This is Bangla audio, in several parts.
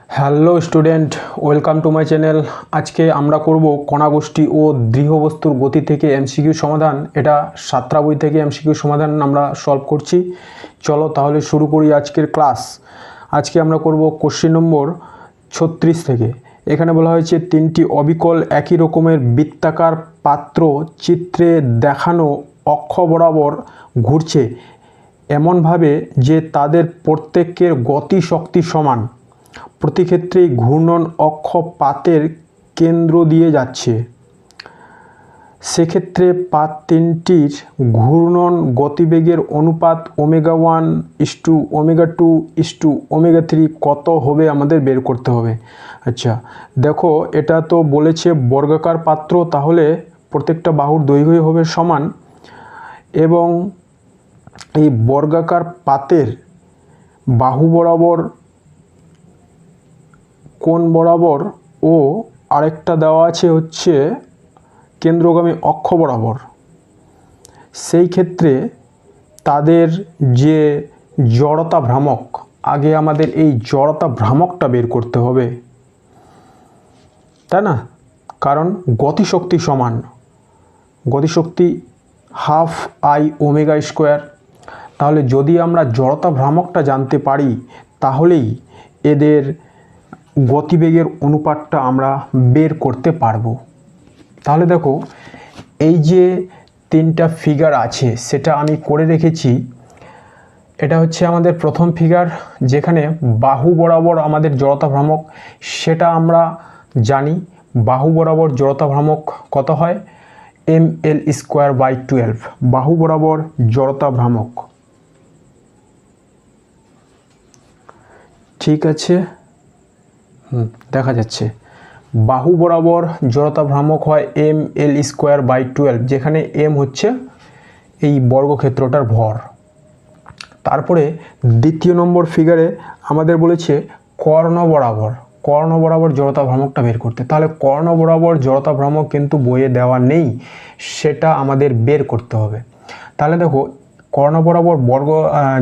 Hello student, welcome to my channel. আজকে আমরা করব কণাগোষ্ঠী ও দৃঢ়বস্তুর গতি থেকে এমসিকিউ সমাধান। এটা সাতটা বই থেকে এমসিকিউ সমাধান আমরা সলভ করছি। চলো তাহলে শুরু করি আজকের ক্লাস। আজকে আমরা করব কোশ্চেন নম্বর 36 থেকে। এখানে বলা হয়েছে তিনটি অবিকল একই রকমের বৃত্তাকার পাত্র চিত্রে দেখানো অক্ষ বরাবর ঘুরছে এমনভাবে যে তাদের প্রত্যেকের গতিশক্তি সমান। প্রতি ক্ষেত্রেই ঘূর্ণন অক্ষ পাতের কেন্দ্র দিয়ে যাচ্ছে। সেক্ষেত্রে পাত তিনটির ঘূর্ণন গতিবেগের অনুপাত ω1:ω2:ω3 কত হবে আমাদের বের করতে হবে। আচ্ছা দেখো, এটা তো বলেছে বর্গাকার পাত্র, তাহলে প্রত্যেকটা বাহুর দৈর্ঘ্য হবে সমান এবং এই বর্গাকার পাতের বাহু বরাবর কোণ বরাবর ও আরেকটা দেওয়া আছে হচ্ছে কেন্দ্রগামী অক্ষ বরাবর। সেই ক্ষেত্রে তাদের যে জড়তা ভ্রামক, আগে আমাদের এই জড়তা ভ্রামকটা বের করতে হবে, তাই না? কারণ গতিশক্তি সমান, গতিশক্তি ½ I ω²। তাহলে যদি আমরা জড়তা ভ্রামকটা জানতে পারি তাহলেই এদের গতিবেগের অনুপাতটা আমরা বের করতে পারবো। তাহলে দেখো, এই যে তিনটা ফিগার আছে সেটা আমি করে রেখেছি। এটা হচ্ছে আমাদের প্রথম ফিগার, যেখানে বাহু বরাবর আমাদের জড়তা ভ্রামক সেটা আমরা জানি। বাহু বরাবর জড়তা ভ্রামক কত হয়? mL²/12 বাহু বরাবর জড়তা ভ্রামক। ঠিক আছে, দেখা যাচ্ছে বাহু বরাবর জড়তা ভ্রামক হয় mL²/12, যেখানে m হচ্ছে এই বর্গক্ষেত্রটার ভর। তারপরে দ্বিতীয় নম্বর ফিগারে আমাদের বলেছে কর্ণ বরাবর জড়তা ভ্রামকটা বের করতে। তাহলে কর্ণ বরাবর জড়তা ভ্রামক কিন্তু বইয়ে দেওয়া নেই, সেটা আমাদের বের করতে হবে। তাহলে দেখো, কর্ণ বরাবর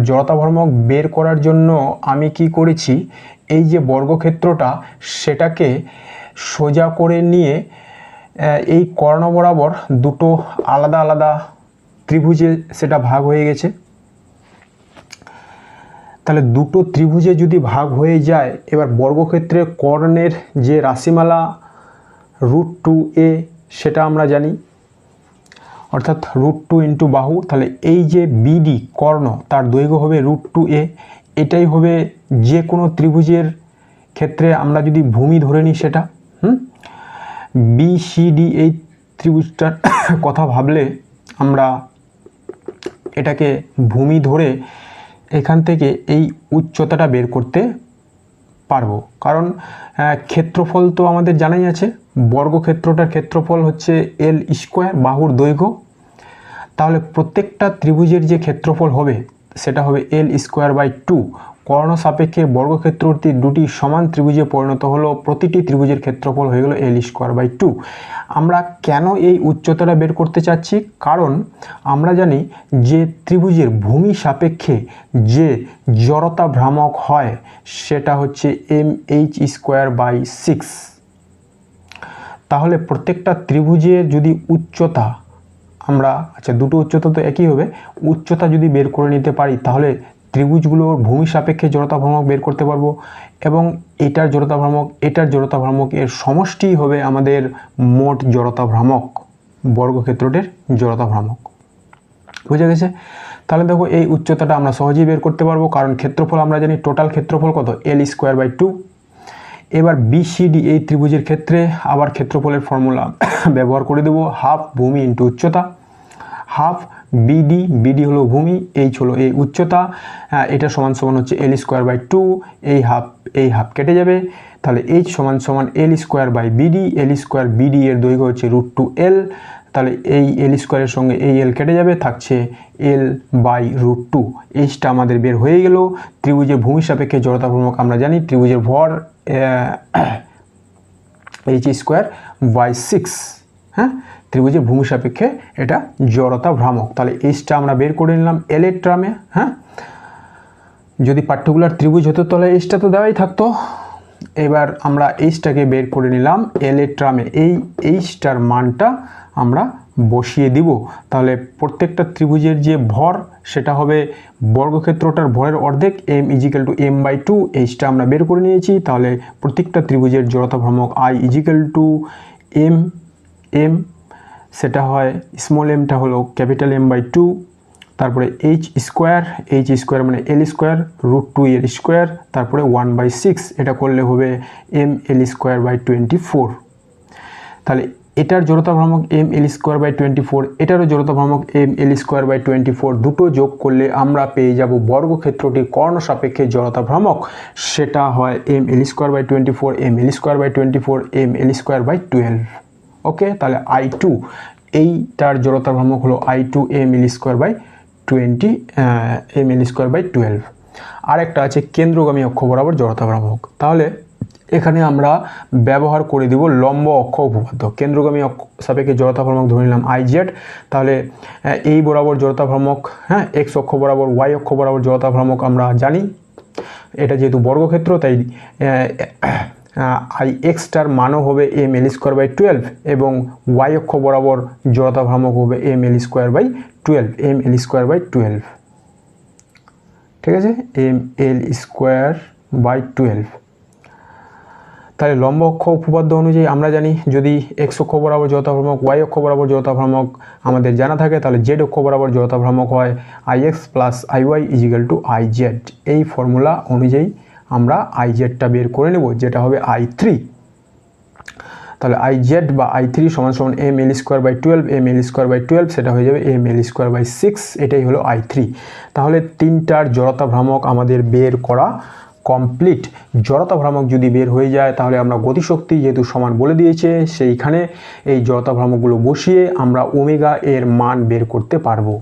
জড়তা ভ্রামক বের করার জন্য আমি কি করেছি, এই যে বর্গক্ষেত্রটা সেটাকে সোজা করে নিয়ে এই কর্ণ বরাবর দুটো আলাদা আলাদা ত্রিভুজে সেটা ভাগ হয়ে গেছে। তাহলে দুটো ত্রিভুজে যদি ভাগ হয়ে যায়, এবার বর্গক্ষেত্রের কর্ণের যে রাশিমালা √2a সেটা আমরা জানি, অর্থাৎ √2 ইন্টু বাহু। তাহলে এই যে বিডি কর্ণ, তার দৈর্ঘ্য হবে √2a। এটাই হবে যে কোনো ত্রিভুজের ক্ষেত্রে আমরা যদি ভূমি ধরে নিই সেটা BCD এই ত্রিভুজটার কথা ভাবলে আমরা এটাকে ভূমি ধরে এখান থেকে এই উচ্চতাটা বের করতে পারবো। কারণ ক্ষেত্রফল তো আমাদের জানাই আছে, বর্গক্ষেত্রটার ক্ষেত্রফল হচ্ছে L², বাহুর দৈর্ঘ্য। তাহলে প্রত্যেকটা ত্রিভুজের যে ক্ষেত্রফল হবে সেটা হবে L²/2। কর্ণ সাপেক্ষে বর্গক্ষেত্রটি দুটি সমান ত্রিভুজে পরিণত হলো, প্রতিটি ত্রিভুজের ক্ষেত্রফল হয়ে গেল L²/2। আমরা কেন এই উচ্চতাটা বের করতে চাচ্ছি? কারণ আমরা জানি যে ত্রিভুজের ভূমি সাপেক্ষে যে জড়তা ভ্রামক হয় সেটা হচ্ছে mH²/6। তাহলে প্রত্যেকটা ত্রিভুজের যদি উচ্চতা আমরা, আচ্ছা দুটো উচ্চতা তো একই হবে, উচ্চতা যদি বের করে নিতে পারি তাহলে ত্রিভুজগুলোর ভূমি সাপেক্ষে জড়তা ভ্রামক বের করতে পারবো, এবং এটার জড়তা ভ্রামক এটার জড়তা ভ্রামক এর সমষ্টি হবে আমাদের মোট জড়তা ভ্রামক, বর্গক্ষেত্রটির জড়তা ভ্রামক। বুঝে গেছে? তাহলে দেখো, এই উচ্চতাটা আমরা সহজেই বের করতে পারবো, কারণ ক্ষেত্রফল আমরা জানি টোটাল ক্ষেত্রফল কত, L²/2। এবার BCD এই ত্রিভুজের ক্ষেত্রে আবার ক্ষেত্রফলের ফর্মুলা ব্যবহার করে দেবো, হাফ ভূমি ইন্টু উচ্চতা, হাফ BD হলো ভূমি, H হলো এই উচ্চতা, এটা সমান সমান হচ্ছে L²/2। এই হাফ কেটে যাবে, তাহলে H সমান সমান L²/BD। L²BD এর দৈর্ঘ্য হচ্ছে √2L। তাহলে এই L² এর সঙ্গে এই L কেটে যাবে, থাকছে L/√2। এইচটা আমাদের বের হয়ে গেল। ত্রিভুজের ভূমি সাপেক্ষে জড়তা ভ্রামক আমরা জানি, ত্রিভুজের ভর H²/6। হ্যাঁ, ত্রিভুজের ভূমি সাপেক্ষে এটা জড়তা ভ্রামক। তাহলে এইচটা আমরা বের করে নিলাম L এর টার্মে। হ্যাঁ, যদি পার্টিকুলার ত্রিভুজ হতো তাহলে এইচটা তো দেওয়াই থাকতো, এবার আমরা এইচটাকে বের করে নিলাম এল এর ট্রামে, এই এইচটার মানটা আমরা বসিয়ে দিব। তাহলে প্রত্যেকটা ত্রিভুজের যে ভর সেটা হবে বর্গক্ষেত্রটার ভরের অর্ধেক, m equal to m by 2, এইচটা আমরা বের করে নিয়েছি। তাহলে প্রত্যেকটা ত্রিভুজের জড়তা ভ্রামক i ইজিক্যাল টু m, সেটা হয় স্মল এমটা হলো ক্যাপিটাল M বাই 2, তারপরে এইচ স্কোয়ার মানে এল স্কোয়ার √2 এর স্কোয়ার, তারপরে 1/6, এটা করলে হবে m l স্কোয়ার বাই 24। তাহলে এটার জড়তা ভ্রামক m l স্কোয়ার বাই 24, এটারও জড়তা ভ্রামক m l স্কোয়ার বাই 24, দুটো যোগ করলে আমরা পেয়ে যাব বর্গক্ষেত্রটির কর্ণ সাপেক্ষে জড়তা ভ্রামক, সেটা হয় m l square by 24, m l square by 24, m l square by 12। Okay, তাহলে I2 এইটার জড়তা ভ্রামক হলো I2 m l square by 20 m l square by 12। আর একটা আছে কেন্দ্রগামী অক্ষ বরাবর জড়তা ভ্রামক। তাহলে এখানে আমরা ব্যবহার করে দিব লম্ব অক্ষ উপপাদ্য। কেন্দ্রগামী অক্ষ সাপেক্ষে জড়তা ভ্রামক ধরে নিলাম IZ, তাহলে এই বরাবর জড়তা ভ্রামক, হ্যাঁ, x অক্ষ বরাবর y অক্ষ বরাবর জড়তা ভ্রামক আমরা জানি, এটা যেহেতু বর্গক্ষেত্র তাই IXটার মানও হবে m l স্কোয়ার বাই 12 এবং y অক্ষ বরাবর জড়তা ভ্রামক হবে m l square by 12, m l square by 12, ঠিক আছে, m l স্কোয়ার বাই 12। তাহলে লম্ব অক্ষ উপপাদ্য অনুযায়ী আমরা জানি যদি x অক্ষ বরাবর জড়তা ভ্রামক, y অক্ষ বরাবর জড়তা ভ্রামক আমাদের জানা থাকে, তাহলে z অক্ষ বরাবর জড়তা ভ্রামক হয় IX plus IY equal to IZ। এই ফর্মুলা অনুযায়ী আমরা IZটা বের করে নেব, যেটা হবে I3। তাহলে IZ বা I3 সমান সমান m l square by 12, m l square by 12, সেটা হয়ে যাবে m l স্কোয়ার বাই 6, এটাই হলো I3। তাহলে তিনটার জড়তা ভ্রামক আমাদের বের করা কমপ্লিট। জড়তা ভ্রামক যদি বের হয়ে যায় তাহলে আমরা গতিশক্তি যেহেতু সমান বলে দিয়েছে, সেইখানে এই জড়তা ভ্রামকগুলো বসিয়ে আমরা ওমেগা এর মান বের করতে পারবো।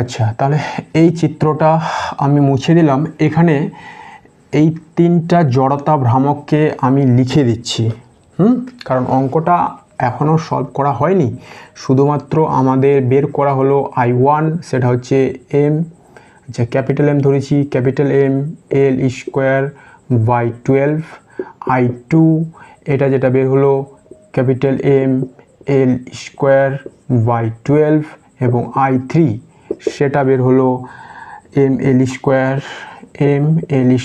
আচ্ছা, তাহলে এই চিত্রটা আমি মুছে দিলাম। এখানে এই তিনটা জড়তা ভ্রামককে আমি লিখে দিচ্ছি, কারণ অঙ্কটা এখনও সলভ করা হয়নি, শুধুমাত্র আমাদের বের করা হলো I1, সেটা হচ্ছে m, আচ্ছা ক্যাপিটাল M ধরেছি, capital M l square by 12, I2 এটা যেটা বের হলো capital M l square by 12 এবং I3 সেটা বের হলো m l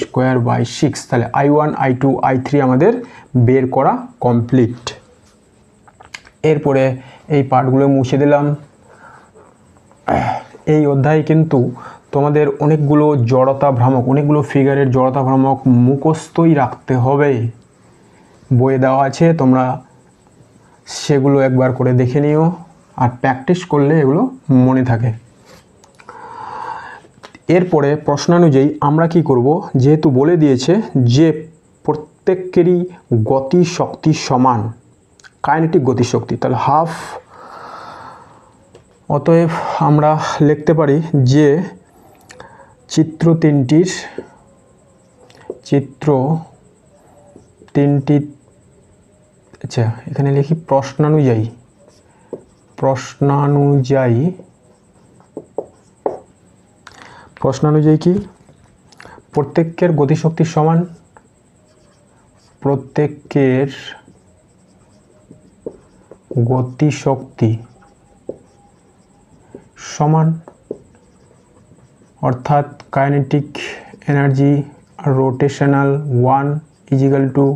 স্কোয়ার বাই 6। তাহলে I1, I2, I3 আমাদের বের করা কমপ্লিট। এরপরে এই পার্টগুলো মুছে দিলাম। এই অধ্যায়ে কিন্তু তোমাদের অনেকগুলো জড়তা ভ্রামক, অনেকগুলো ফিগারের জড়তা ভ্রামক মুখস্থই রাখতে হবে, বইয়ে দেওয়া আছে, তোমরা সেগুলো একবার করে দেখে নিও, আর প্র্যাকটিস করলে এগুলো মনে থাকে। এরপরে প্রশ্নানুযায়ী আমরা কি করব, যেহেতু বলে দিয়েছে যে প্রত্যেকেরই গতি শক্তি সমান, কাইনেটিক গতিশক্তি, তাহলে হাফ, অতএব আমরা লিখতে পারি যে চিত্র তিনটি, আচ্ছা এখানে লিখি প্রশ্নানুযায়ী কি প্রত্যেকের গতিশক্তি সমান, প্রত্যেকের গতিশক্তি সমান, অর্থাৎ kinetic energy rotational 1 equal to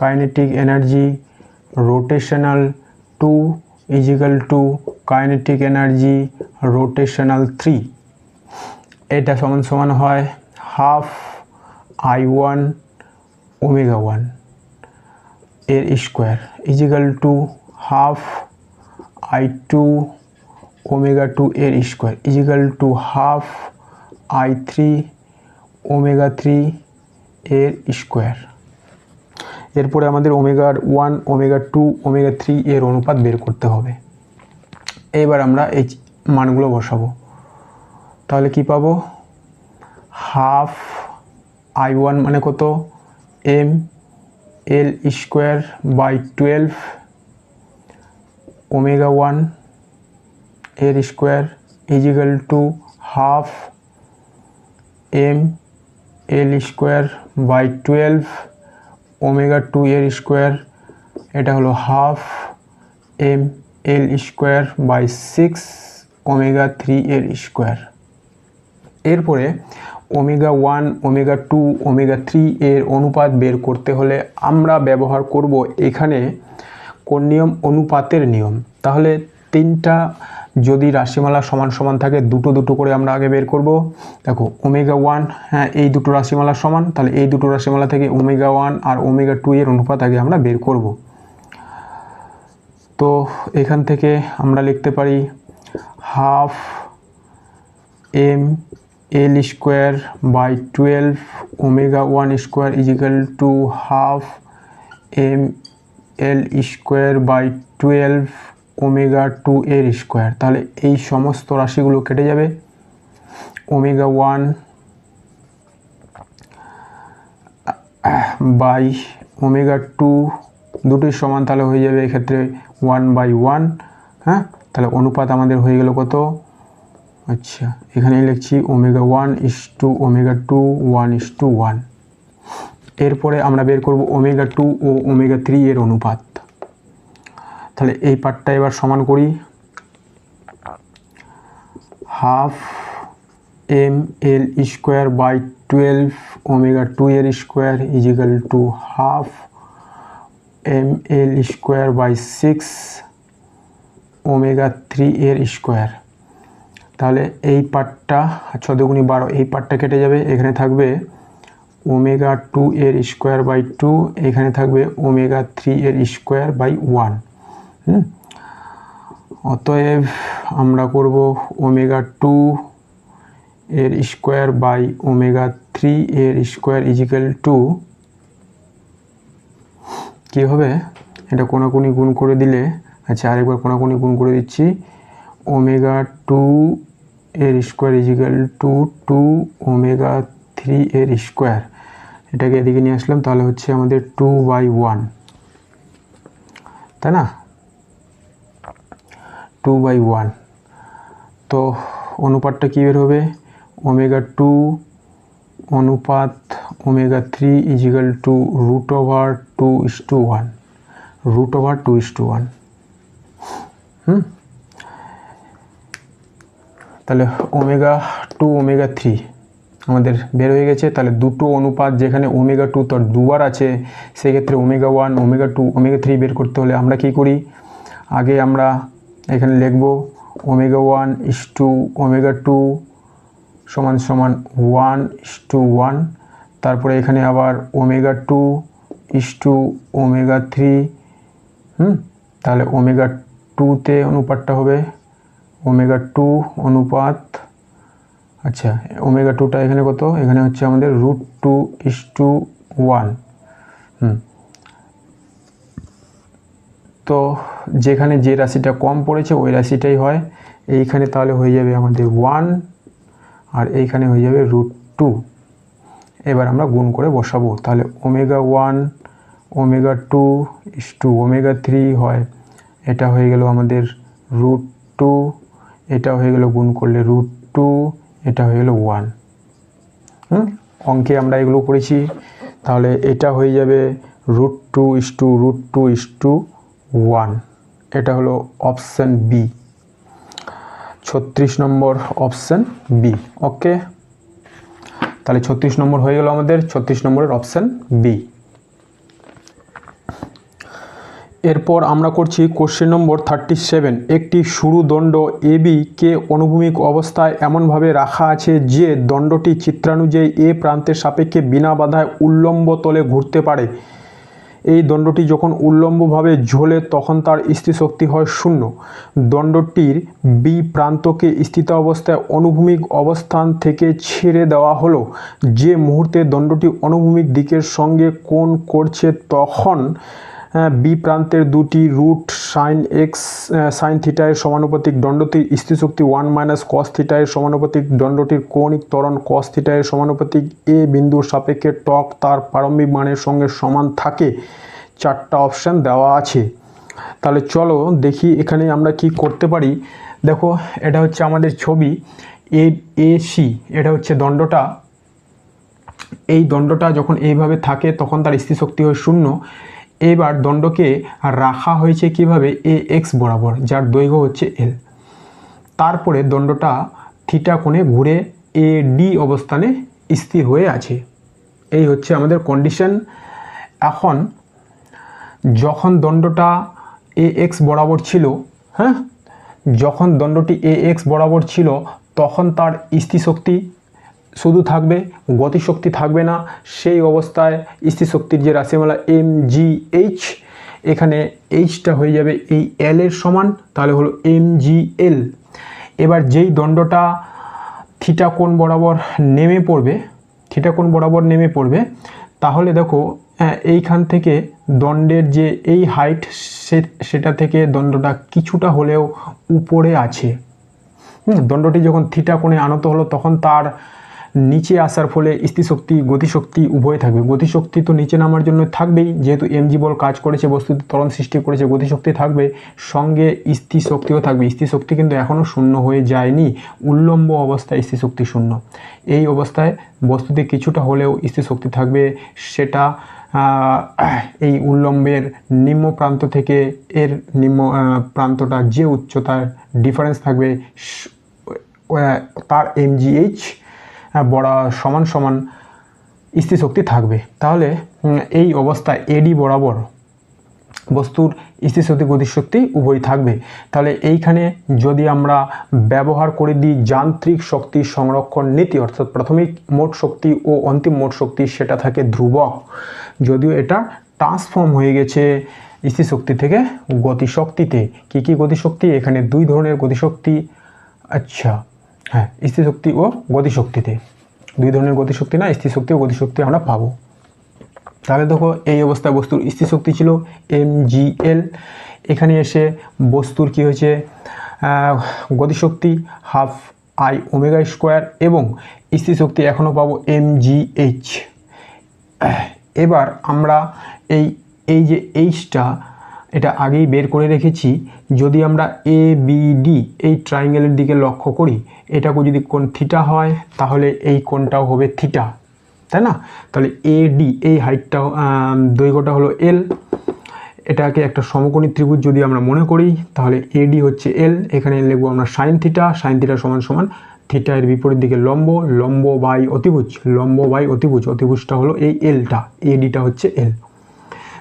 kinetic energy rotational 2 equal to kinetic energy rotational 3। এটা সমান সমান হয় হাফ I1 ওমেগা 1 এর square equal to half I2 omega 2 এর square equal to half I3 omega 3 এর স্কোয়ার। এরপরে আমাদের ওমেগা 1, ওমেগা 2, ওমেগা 3 এর অনুপাত বের করতে হবে। এবার আমরা এই মানগুলো বসাবো। তাহলে কি পাবো, হাফ I1 মানে কত, m l square by 12 omega 1 এর square equal to half m L square by 12 omega 2 এর স্কোয়ার, এটা হলো half M L square by 6 omega 3 এর স্কোয়ার। এরপরে ওমেগা 1 ওমেগা 2 ওমেগা 3 এর অনুপাত বের করতে হলে আমরা ব্যবহার করব এখানে কোন নিয়ম? অনুপাতের নিয়ম। তাহলে তিনটা যদি রাশিমালা সমান সমান থাকে দুটো দুটো করে আমরা আগে বের করব। দেখো ওমেগা 1, হ্যাঁ এই দুটো রাশিমালা সমান, তাহলে এই দুটো রাশিমালা থেকে ওমেগা 1 আর ওমেগা 2 এর অনুপাত আগে আমরা বের করব। তো এখান থেকে আমরা লিখতে পারি half M L square by 12 omega 1 square is equal to half M L square by 12 omega 2 এর স্কোয়ার। তাহলে এই সমস্ত রাশিগুলো কেটে যাবে। ওমেগা 1 বাই ওমেগা 2 দুটোই সমান, তাহলে হয়ে যাবে এক্ষেত্রে 1/1। হ্যাঁ, তাহলে অনুপাত আমাদের হয়ে গেল কত? আচ্ছা, এখানে লিখছি ওমেগা 1 ইস টু ওমেগা 2 1:1। এরপরে আমরা বের করব ওমেগা 2 ও ওমেগা 3 এর অনুপাত। তাহলে এই পার্টটা এবার সমান করি। Half M L square by 12 omega 2 এর square is equal to half M L square by 6 omega 3 এর স্কোয়ার। তাহলে এই পার্টটা 6 দুগুণে 12, এই পার্টটা কেটে যাবে। এখানে থাকবে ওমেগা 2 এর স্কোয়ার বাই 2, এখানে থাকবে ওমেগা 3 এর স্কোয়ার বাই 1। অতএব আমরা করব ওমেগা 2 এর স্কোয়ার বাই ওমেগা 3 এর স্কোয়ার ইজ ইকুয়াল টু, কী হবে? এটা কোনাকুনি গুণ করে দিলে, আচ্ছা আরেকবার কোনাকুনি গুণ করে দিচ্ছি, ওমেগা 2 এর square is equal two 2 omega 3 এর স্কোয়ার। এটাকে এদিকে নিয়ে আসলাম, তাহলে হচ্ছে আমাদের 2/1, তাই না? 2/1। তো অনুপাতটা কী বের হবে? ওমেগা 2 অনুপাত ওমেগা 3 ইজ ইকুয়াল টু √2:1, √2:1। তাহলে ওমেগা 2 ওমেগা 3 আমাদের বের হয়ে গেছে। তাহলে দুটো অনুপাত যেখানে ওমেগা 2 তার দুবার আছে, সেক্ষেত্রে ওমেগা 1 ওমেগা 2 ওমেগা 3 বের করতে হলে আমরা কি করি? আগে আমরা এখানে লিখব ওমেগা 1 ইস টু ওমেগা 2 সমান সমান 1:1। তারপরে এখানে আবার ওমেগা 2 ইস টু ওমেগা 3। তাহলে ওমেগা 2তে অনুপাতটা হবে ওমেগা 2 অনুপাত, আচ্ছা ওমেগা 2টা এখানে কত? এখানে হচ্ছে আমাদের √2:1। তো যেখানে যে রাশিটা কম পড়েছে ওই রাশিটাই হয়। এইখানে তাহলে হয়ে যাবে আমাদের 1 আর এইখানে হয়ে যাবে √2। এবার আমরা গুণ করে বসাবো। তাহলে omega 1 omega 2 is to omega 3 হয়, এটা হয়ে গেল আমাদের √2, এটা হয়ে গেল গুণ করলে √2, এটা হয়ে গেল 1। অঙ্কে আমরা এগুলো করেছি। তাহলে এটা হয়ে যাবে √2:1। এটা হলো অপশান বি, 36 নম্বর অপশান বি। ওকে, তাহলে 36 নম্বর হয়ে গেল আমাদের, 36 নম্বরের অপশান বি। এরপর আমরা করছি কোশ্চেন নম্বর 37। একটি সরু দণ্ড এবি কে অনুভূমিক অবস্থায় এমনভাবে রাখা আছে যে দণ্ডটি চিত্রানুযায়ী এ প্রান্তের সাপেক্ষে বিনা বাধায় উল্লম্ব তলে ঘুরতে পারে। এই দণ্ডটি যখন উল্লম্বভাবে ঝোলে তখন তার স্থিতিশক্তি হয় 0। দণ্ডটির বি প্রান্তকে স্থিতাবস্থায় অনুভূমিক অবস্থান থেকে ছেড়ে দেওয়া হলো। যে মুহূর্তে দণ্ডটি অনুভূমিক দিকের সঙ্গে কোণ করছে তখন বি প্রান্তের দুটি রুট সাইন থিটা এর সমানুপাতিক দণ্ডটির স্থিতিশক্তি 1 - cos থিটা এর সমানুপাতিক দণ্ডটির কৌণিক ত্বরণ cos থিটা এর সমানুপাতিক এ বিন্দুর সাপেক্ষে টক তার প্রারম্ভিক মানের সঙ্গে সমান থাকে। 4টা অপশান দেওয়া আছে। তাহলে চলো দেখি এখানে আমরা কি করতে পারি। দেখো এটা হচ্ছে আমাদের ছবি এসি, এটা হচ্ছে দণ্ডটা। এই দণ্ডটা যখন এইভাবে থাকে তখন তার স্থিতিশক্তি হয় শূন্য। এবার দণ্ডকে রাখা হয়েছে কিভাবে, এ এক্স বরাবর, যার দৈর্ঘ্য হচ্ছে এল। তারপরে দণ্ডটা থিটা কোণে ঘুরে এ ডি অবস্থানে স্থির হয়ে আছে। এই হচ্ছে আমাদের কন্ডিশন। এখন যখন দণ্ডটা এ এক্স বরাবর ছিল, হ্যাঁ, যখন দণ্ডটি এ এক্স বরাবর ছিল তখন তার স্থিতিশক্তি শুধু থাকবে, গতিশক্তি থাকবে না। সেই অবস্থায় স্থিতিশক্তির যে রাশিমালা এম জি এইচ, এখানে এইচটা হয়ে যাবে এই এল এর সমান, তাহলে হলো এম জি এল। এবার যেই দণ্ডটা থিটা কোণ বরাবর নেমে পড়বে, থিটা কোণ বরাবর নেমে পড়বে, তাহলে দেখো এইখান থেকে দণ্ডের যে এই হাইট সেটা থেকে দণ্ডটা কিছুটা হলেও উপরে আছে। দণ্ডটি যখন থিটা কোণে আনত হলো তখন তার নিচে আসার ফলে স্থিতিশক্তি গতিশক্তি উভয় থাকবে। গতিশক্তি তো নিচে নামার জন্য থাকবেই, যেহেতু এমজি বল কাজ করেছে, বস্তুতে ত্বরণ সৃষ্টি করেছে, গতিশক্তি থাকবে, সঙ্গে স্থিতিশক্তিও থাকবে। স্থিতিশক্তি কিন্তু এখনও শূন্য হয়ে যায়নি, উল্লম্ব অবস্থায় স্থিতিশক্তি শূন্য। এই অবস্থায় বস্তুতে কিছুটা হলেও স্থিতিশক্তি থাকবে, সেটা এই উল্লম্বের নিম্ন প্রান্ত থেকে এর নিম্ন প্রান্তটা যে উচ্চতার ডিফারেন্স থাকবে তার এমজিএইচ বড় সমান সমান স্থিতিশক্তি থাকবে। তাহলে এই অবস্থায় এডি বরাবর বস্তুর স্থিতিশক্তি গতিশক্তি উভয় থাকবে। তাহলে এইখানে যদি আমরা ব্যবহার করে দিই যান্ত্রিক শক্তি সংরক্ষণ নীতি, অর্থাৎ প্রাথমিক মোট শক্তি ও অন্তিম মোট শক্তি সেটা থাকে ধ্রুবক, যদিও এটা ট্রান্সফর্ম হয়ে গেছে স্থিতিশক্তি থেকে গতিশক্তিতে। কী কী গতিশক্তি? এখানে দুই ধরনের গতিশক্তি, আচ্ছা হ্যাঁ, স্থিতিশক্তি ও গতিশক্তিতে দুই ধরনের গতিশক্তি না, স্থিতিশক্তি ও গতিশক্তি আমরা পাবো। তাহলে দেখো এই অবস্থায় বস্তুর স্থিতিশক্তি ছিল এম জি এল, এখানে এসে বস্তুর কি হয়েছে গতিশক্তি হাফ আই ওমেগা স্কোয়ার, এবং স্থিতিশক্তি এখনও পাবো এম জি এইচ। এবার আমরা এই যে এইচটা এটা আগেই বের করে রেখেছি। যদি আমরা এ বি ডি এই ট্রায়াঙ্গেলের দিকে লক্ষ্য করি, এটাকে যদি কোণ থিটা হয় তাহলে এই কোণটাও হবে থিটা, তাই না? তাহলে এ ডি এই হাইটটাও দৈর্ঘ্যটা হলো এল। এটাকে একটা সমকোণী ত্রিভুজ যদি আমরা মনে করি তাহলে এডি হচ্ছে এল, এখানে লিখবো আমরা সাইন থিটা, সাইন থিটা সমান সমান থিটা এর বিপরীত দিকে লম্ব, লম্ব বাই অতিভুজ, লম্ব বাই অতিভুজ, অতিভুজটা হলো এই এলটা, এডিটা হচ্ছে এল।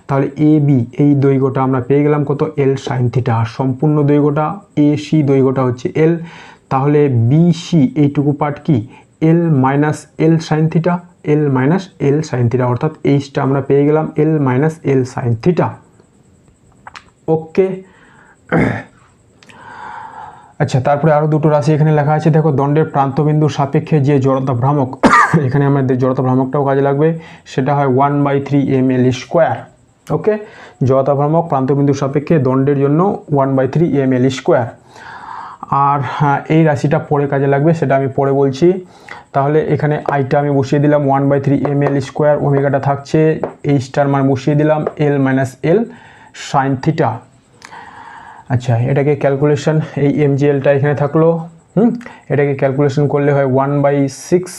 তাহলে এ বি এই দৈর্ঘ্যটা আমরা পেয়ে গেলাম কত, এল সাইন থিটা, আর সম্পূর্ণ দৈর্ঘ্যটা এ সি দৈর্ঘ্যটা হচ্ছে এল। তাহলে বি সি এইটুকু পার্ট কি, L minus l sine theta, L minus l sine theta, অর্থাৎ এইচটা আমরা পেয়ে গেলাম L minus l sine theta. ওকে, আচ্ছা তারপরে আরও দুটো রাশি এখানে লেখা আছে। দেখো দণ্ডের প্রান্তবিন্দুর সাপেক্ষে যে জড়তা ভ্রামক, এখানে আমাদের জড়তা ভ্রামকটাও কাজে লাগবে, সেটা হয় 1/3 ml স্কোয়ার। ওকে, জড়তা ভ্রামক প্রান্তবিন্দুর সাপেক্ষে দণ্ডের জন্য 1/3 ml স্কোয়ার। আর হ্যাঁ, এই রাশিটা পরে কাজে লাগবে, সেটা আমি পরে বলছি। তাহলে এখানে আইটা আমি বসিয়ে দিলাম 1/3 ml স্কোয়ার, ওমেগাটা থাকছে, এইচটার মান বসিয়ে দিলাম L minus l sine theta. আচ্ছা, এটাকে ক্যালকুলেশন, এই এমজিএলটা এখানে থাকলো, এটাকে ক্যালকুলেশন করলে হয় 1/6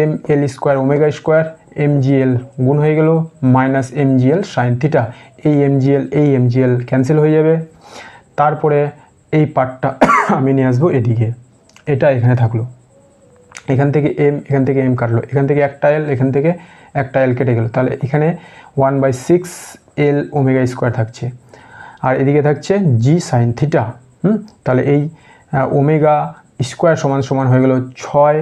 ml square omega square, MGL গুণ হয়ে গেল মাইনাস এমজিএল সাইন থিটা। এই এমজিএল ক্যান্সেল হয়ে যাবে। তারপরে এই পার্টটা আমি নিয়ে আসবো এদিকে, এটা এখানে থাকলো, এখান থেকে এম কাটলো, এখান থেকে একটা এল, এখান থেকে একটা এল কেটে গেল, তাহলে এখানে 1/6 এল ওমেগা স্কোয়ার থাকছে, আর এদিকে থাকছে জি সাইন থিটা। তাহলে এই ওমেগা স্কোয়ার সমান সমান হয়ে গেল 6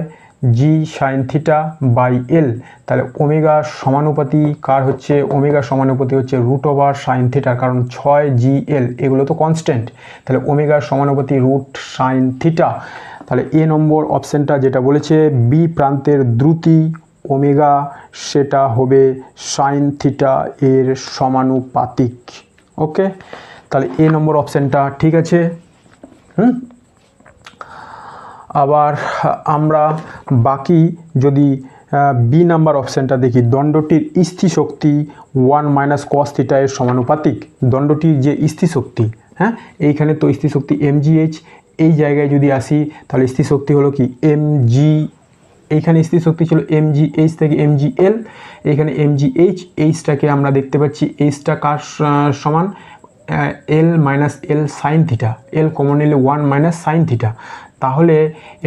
G sine theta by L. তাহলে ওমেগা সমানুপাতি কার হচ্ছে, ওমেগা সমানুপাতি হচ্ছে রুট ওভার সাইন থিটার, কারণ 6 জি এল এগুলো তো কনস্ট্যান্ট, তাহলে ওমেগা সমানুপাতি রুট সাইন থিটা। তাহলে এ নম্বর অপশানটা যেটা বলেছে বি প্রান্তের দ্রুতি ওমেগা, সেটা হবে সাইন থিটা এর সমানুপাতিক। ওকে, তাহলে এ নম্বর অপশানটা ঠিক আছে। আবার আমরা বাকি যদি বি নাম্বার অপশানটা দেখি, দণ্ডটির স্থিতিশক্তি 1 - cos থিটা এর সমানুপাতিক। দণ্ডটির যে স্থিতিশক্তি, হ্যাঁ, এইখানে তো স্থিতিশক্তি এমজিএইচ, এই জায়গায় যদি আসি তাহলে স্থিতিশক্তি হলো কি এমজি এইখানে স্থির শক্তি ছিল mgh থেকে mgl, এইখানে mgh, এইচটাকে আমরা দেখতে পাচ্ছি এইচটা কার সমান l minus l sine theta, l common নিলে 1 মাইনাস সাইন থিটা, তাহলে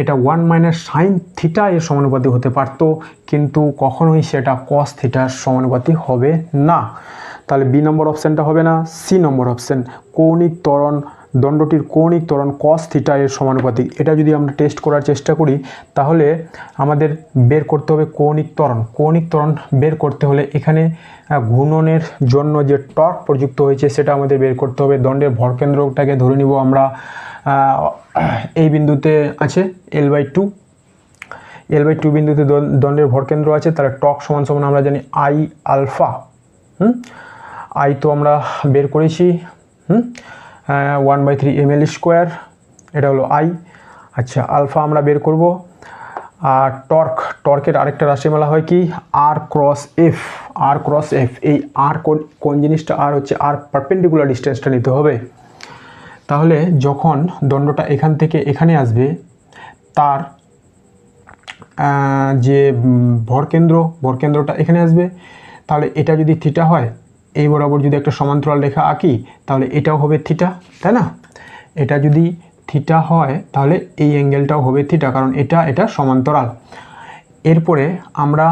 এটা 1 মাইনাস সাইন থিটা এর সমানুপাতিক হতে পারত, কিন্তু কখনোই সেটা কস থিটার সমানুপাতিক হবে না। তাহলে বি নম্বর অপশানটা হবে না, সি নম্বর অপশান কৌণিক ত্বরণ, দণ্ডটির কৌণিক ত্বরণ কস থিটা এর সমানুপাতিক। এটা যদি আমরা টেস্ট করার চেষ্টা করি তাহলে আমাদের বের করতে হবে কৌণিক ত্বরণ। কৌণিক ত্বরণ বের করতে হলে এখানে ঘূর্ণনের জন্য যে টর্ক প্রযুক্ত হয়েছে সেটা আমাদের বের করতে হবে। দণ্ডের ভরকেন্দ্রটাকে ধরে নিব আমরা, এই বিন্দুতে আছে L/2, L/2 বিন্দুতে দণ্ডের ভরকেন্দ্র আছে, তাহলে টর্ক সমান সমান আমরা জানি I আলফা। আই তো আমরা বের করেছি 1/3 ml², এটা হলো আই। আচ্ছা, আলফা আমরা বের করব। আর টর্কের আরেকটা রাশিমালা হয় কি আর ক্রস এফ, আর ক্রস এফ। এই আর কোন জিনিসটা, আর হচ্ছে আর পারপেন্ডিকুলার ডিস্টেন্সটা নিতে হবে। তাহলে যখন দণ্ডটা এখান থেকে এখানে আসবে তার যে ভরকেন্দ্রটা এখানে আসবে, তাহলে এটা যদি থিটা হয়, এই বরাবর যদি একটা সমান্তরাল রেখা আঁকি তাহলে এটাও হবে থিটা, তাই না? এটা যদি থিটা হয় তাহলে এই অ্যাঙ্গেলটাও হবে থিটা, কারণ এটা সমান্তরাল। এরপরে আমরা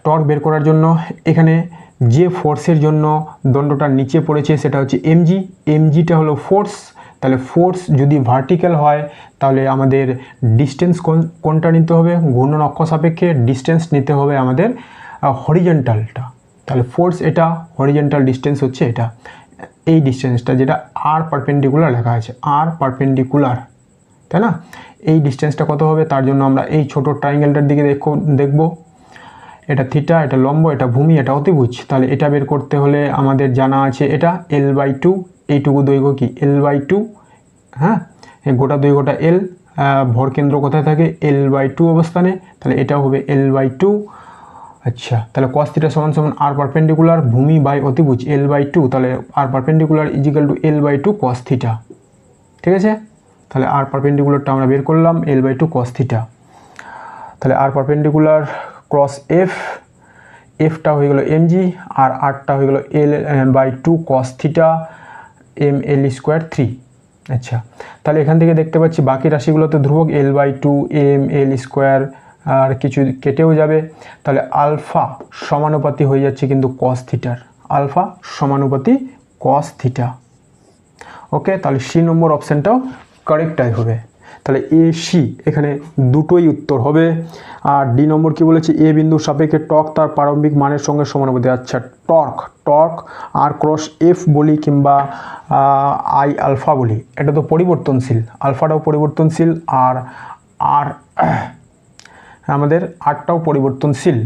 টর্ক বের করার জন্য এখানে যে ফোর্সের জন্য দণ্ডটা নিচে পড়েছে সেটা হচ্ছে এমজি, এমজিটা হলো ফোর্স। তাহলে ফোর্স যদি ভার্টিক্যাল হয় তাহলে আমাদের ডিস্টেন্স কোনটা নিতে হবে, ঘূর্ণন অক্ষ সাপেক্ষে ডিস্টেন্স নিতে হবে আমাদের হরিজেন্টালটা। তাহলে ফোর্স এটা, হরিজেন্টাল ডিস্টেন্স হচ্ছে এটা, এই ডিস্টেন্সটা যেটা আর পারপেন্ডিকুলার লেখা আছে, আর পারপেন্ডিকুলার, তাই না? এই ডিস্টেন্সটা কত হবে তার জন্য আমরা এই ছোট ট্রায়াঙ্গেলটার দিকে দেখব। এটা থিটা, এটা লম্ব, এটা ভূমি, এটা অতিভুজ। তাহলে এটা বের করতে হলে আমাদের জানা আছে এটা L/2, এইটুকু দৈর্ঘ্য কি L/2, হ্যাঁ, এই গোটা দৈর্ঘ্যটা L, ভরকেন্দ্র কোথায় থাকে L/2 অবস্থানে, তাহলে এটাও হবে L/2। আচ্ছা, তাহলে cos থিটা সমান সমান আর পারপেন্ডিকুলার ভূমি বাই অতিভুজ L/2, তাহলে আর perpendicular equal to L/2 cos theta. ঠিক আছে, তাহলে আর পারপেন্ডিকুলারটা আমরা বের করলাম L/2 cos থিটা। তাহলে আর পারপেন্ডিকুলার ক্রস এফ, এফটা হয়ে গেল এমজি আর আরটা হয়ে গেল L/2 cos থিটা ml²3। আচ্ছা, তাহলে এখান থেকে দেখতে পাচ্ছি বাকি রাশিগুলোতে ধ্রুবক L/2 ml² আর কিছু কেটেও যাবে, তাহলে আলফা সমানুপাতি হয়ে যাচ্ছে কিন্তু cos থিটার, আলফা সমানুপাতি cos থিটা। ওকে, তাহলে সি নম্বর অপশানটাও কারেক্টটাই হবে। তাহলে এ সি এখানে দুটোই উত্তর হবে। আর ডি নম্বর কি বলেছে, এ বিন্দুর সাপেক্ষে টর্ক তার প্রারম্ভিক মানের সঙ্গে সমানুপাতি। আচ্ছা, টর্ক আর ক্রস এফ বলি কিংবা আই আলফা বলি, এটা তো পরিবর্তনশীল, আলফাটাও পরিবর্তনশীল আর আমাদের আরটাও পরিবর্তনশীল,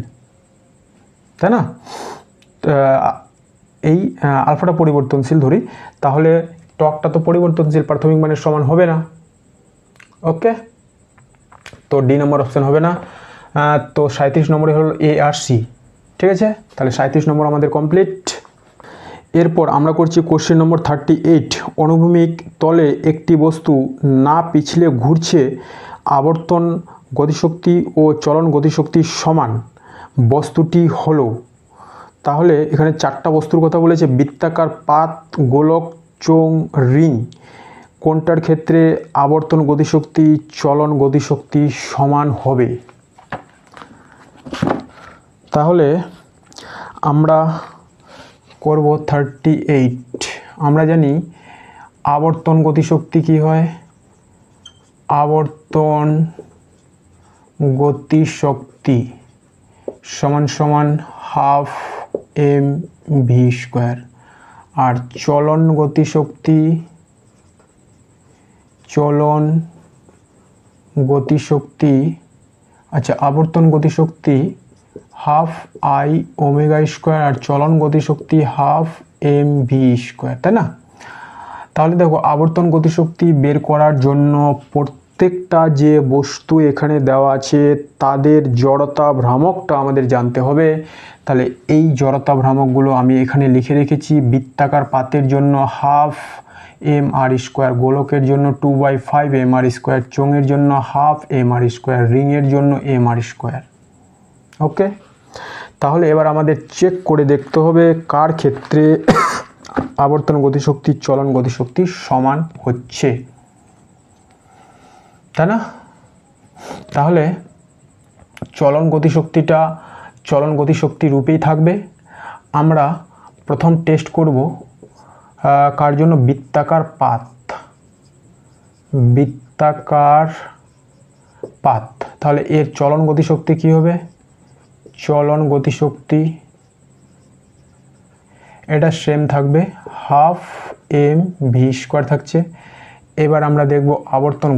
তাই না? এই আলফাটা পরিবর্তনশীল ধরি, তাহলে টর্কটা তো পরিবর্তনশীল, প্রাথমিক মানের সমান হবে না। ওকে, তো ডি নম্বর অপশান হবে না। তো 37 নম্বরে হলো এ আর সি। ঠিক আছে, তাহলে 37 নম্বর আমাদের কমপ্লিট। এরপর আমরা করছি কোশ্চেন নম্বর 38। অনুভূমিক তলে একটি বস্তু না পিছলে ঘুরছে, আবর্তন গতিশক্তি ও চলন গতিশক্তি সমান, বস্তুটি হলো। তাহলে এখানে চারটা বস্তুর কথা বলেছে, বৃত্তাকার পাত, গোলক, চোঙ, রিং। কোনটার ক্ষেত্রে আবর্তন গতিশক্তি চলন গতিশক্তি সমান হবে? তাহলে আমরা করব 38। আমরা জানি আবর্তন গতিশক্তি কি হয়, আবর্তন গতিশক্তি সমান সমান হাফ mv²। আর চলন গতিশক্তি আচ্ছা, আবর্তন গতিশক্তি হাফ আই ওমেগা² আর চলন গতিশক্তি হাফ mv², তাই না? তাহলে দেখো, আবর্তন গতিশক্তি বের করার জন্য প্রত্যেকটা যে বস্তু এখানে দেওয়া আছে তাদের জড়তা ভ্রামকটা আমাদের জানতে হবে। তাহলে এই জড়তা ভ্রামকগুলো আমি এখানে লিখে রেখেছি। বৃত্তাকার পাতের জন্য হাফ এম আর স্কোয়ার, গোলকের জন্য 2/5 এম আর স্কোয়ার, চোঙের জন্য হাফ এম আর স্কোয়ার, রিংয়ের জন্য এম আর স্কোয়ার। ওকে, তাহলে এবার আমাদের চেক করে দেখতে হবে কার ক্ষেত্রে আবর্তন গতিশক্তি চলন গতিশক্তি সমান হচ্ছে, তাই না? তাহলে চলন গতিশক্তি রূপেই থাকবে। আমরা প্রথম টেস্ট করব কার জন্য, বৃত্তাকার পাত। তাহলে এর চলন গতিশক্তি কি হবে? চলন গতিশক্তি এটা সেম থাকবে, হাফ এম ভি স্কোয়ার থাকছে। এবার আমরা দেখব আবর্তন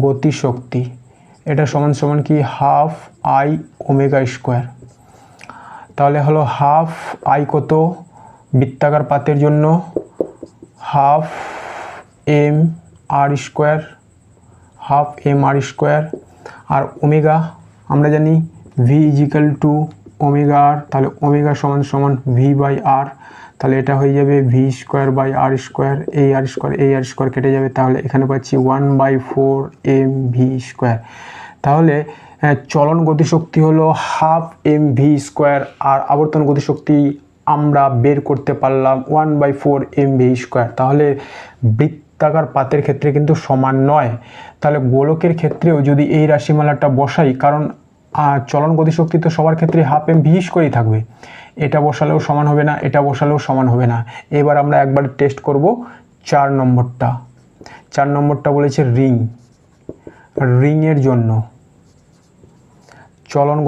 গতিশক্তি এটা সমান সমান কি, হাফ আই ওমেগা স্কোয়ার। তাহলে হলো হাফ আই কত বৃত্তাকার পাতের জন্য, হাফ এম আর স্কোয়ার, আর ওমেগা আমরা জানি ভি ইজিক্যাল টু ওমেগা আর, তাহলে ওমেগা সমান সমান ভি বাই আর। তাহলে এটা হয়ে যাবে V square by R square, এই আর স্কোয়ার কেটে যাবে। তাহলে এখানে পাচ্ছি 1/4 এম ভি স্কোয়ার। তাহলে চলন গতিশক্তি হলো হাফ এম ভি স্কোয়ার, আর আবর্তন গতিশক্তি আমরা বের করতে পারলাম 1/4 এম ভি স্কোয়ার। তাহলে বৃত্তাকার পাতের ক্ষেত্রে কিন্তু সমান নয়। তাহলে গোলকের ক্ষেত্রেও যদি এই রাশিমালাটা বসাই, কারণ চলন গতিশক্তি তো সবার ক্ষেত্রে হাফ এম ভি স্কোয়ারই থাকবে, এটা বসালেও সমান হবে না, এটা বসালেও সমান হবে না। এবার আমরা একবার টেস্ট করব 4 নম্বরটা বলেছে রিংয়ের জন্য চলন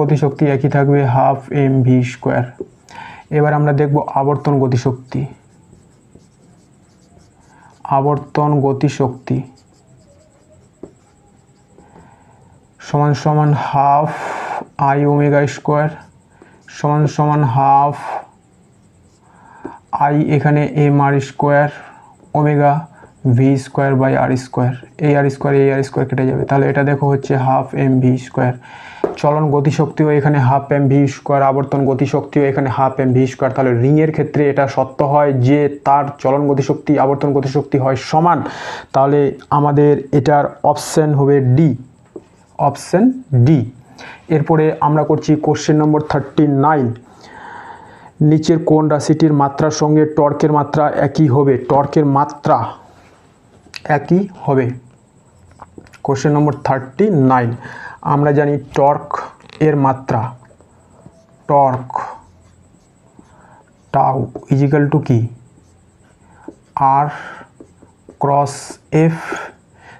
গতিশক্তি একই থাকবে, হাফ এম ভি স্কোয়ার। এবার আমরা দেখব আবর্তন গতিশক্তি সমান সমান হাফ আই ওমেগা স্কোয়ার সমান সমান হাফ আই এখানে M R square omega V square by R square, এই আর স্কোয়ার কেটে যাবে। তাহলে এটা দেখো হচ্ছে হাফ এম ভি স্কোয়ার। চলন গতিশক্তিও এখানে হাফ এম ভি স্কোয়ার, আবর্তন গতিশক্তিও এখানে হাফ এম ভি স্কোয়ার। তাহলে রিংয়ের ক্ষেত্রে এটা সত্য হয় যে তার চলন গতিশক্তি আবর্তন গতিশক্তি হয় সমান। তাহলে আমাদের এটার অপশন হবে ডি। এরপরে আমরা করছি কোশ্চেন নম্বর 39। নিচের কোন রাশিটির মাত্রার সঙ্গে টর্কের মাত্রা একই হবে? Question number 39। আমরা জানি টর্ক এর মাত্রা টাউ ইজিক্যাল টু কি, আর ক্রস এফ।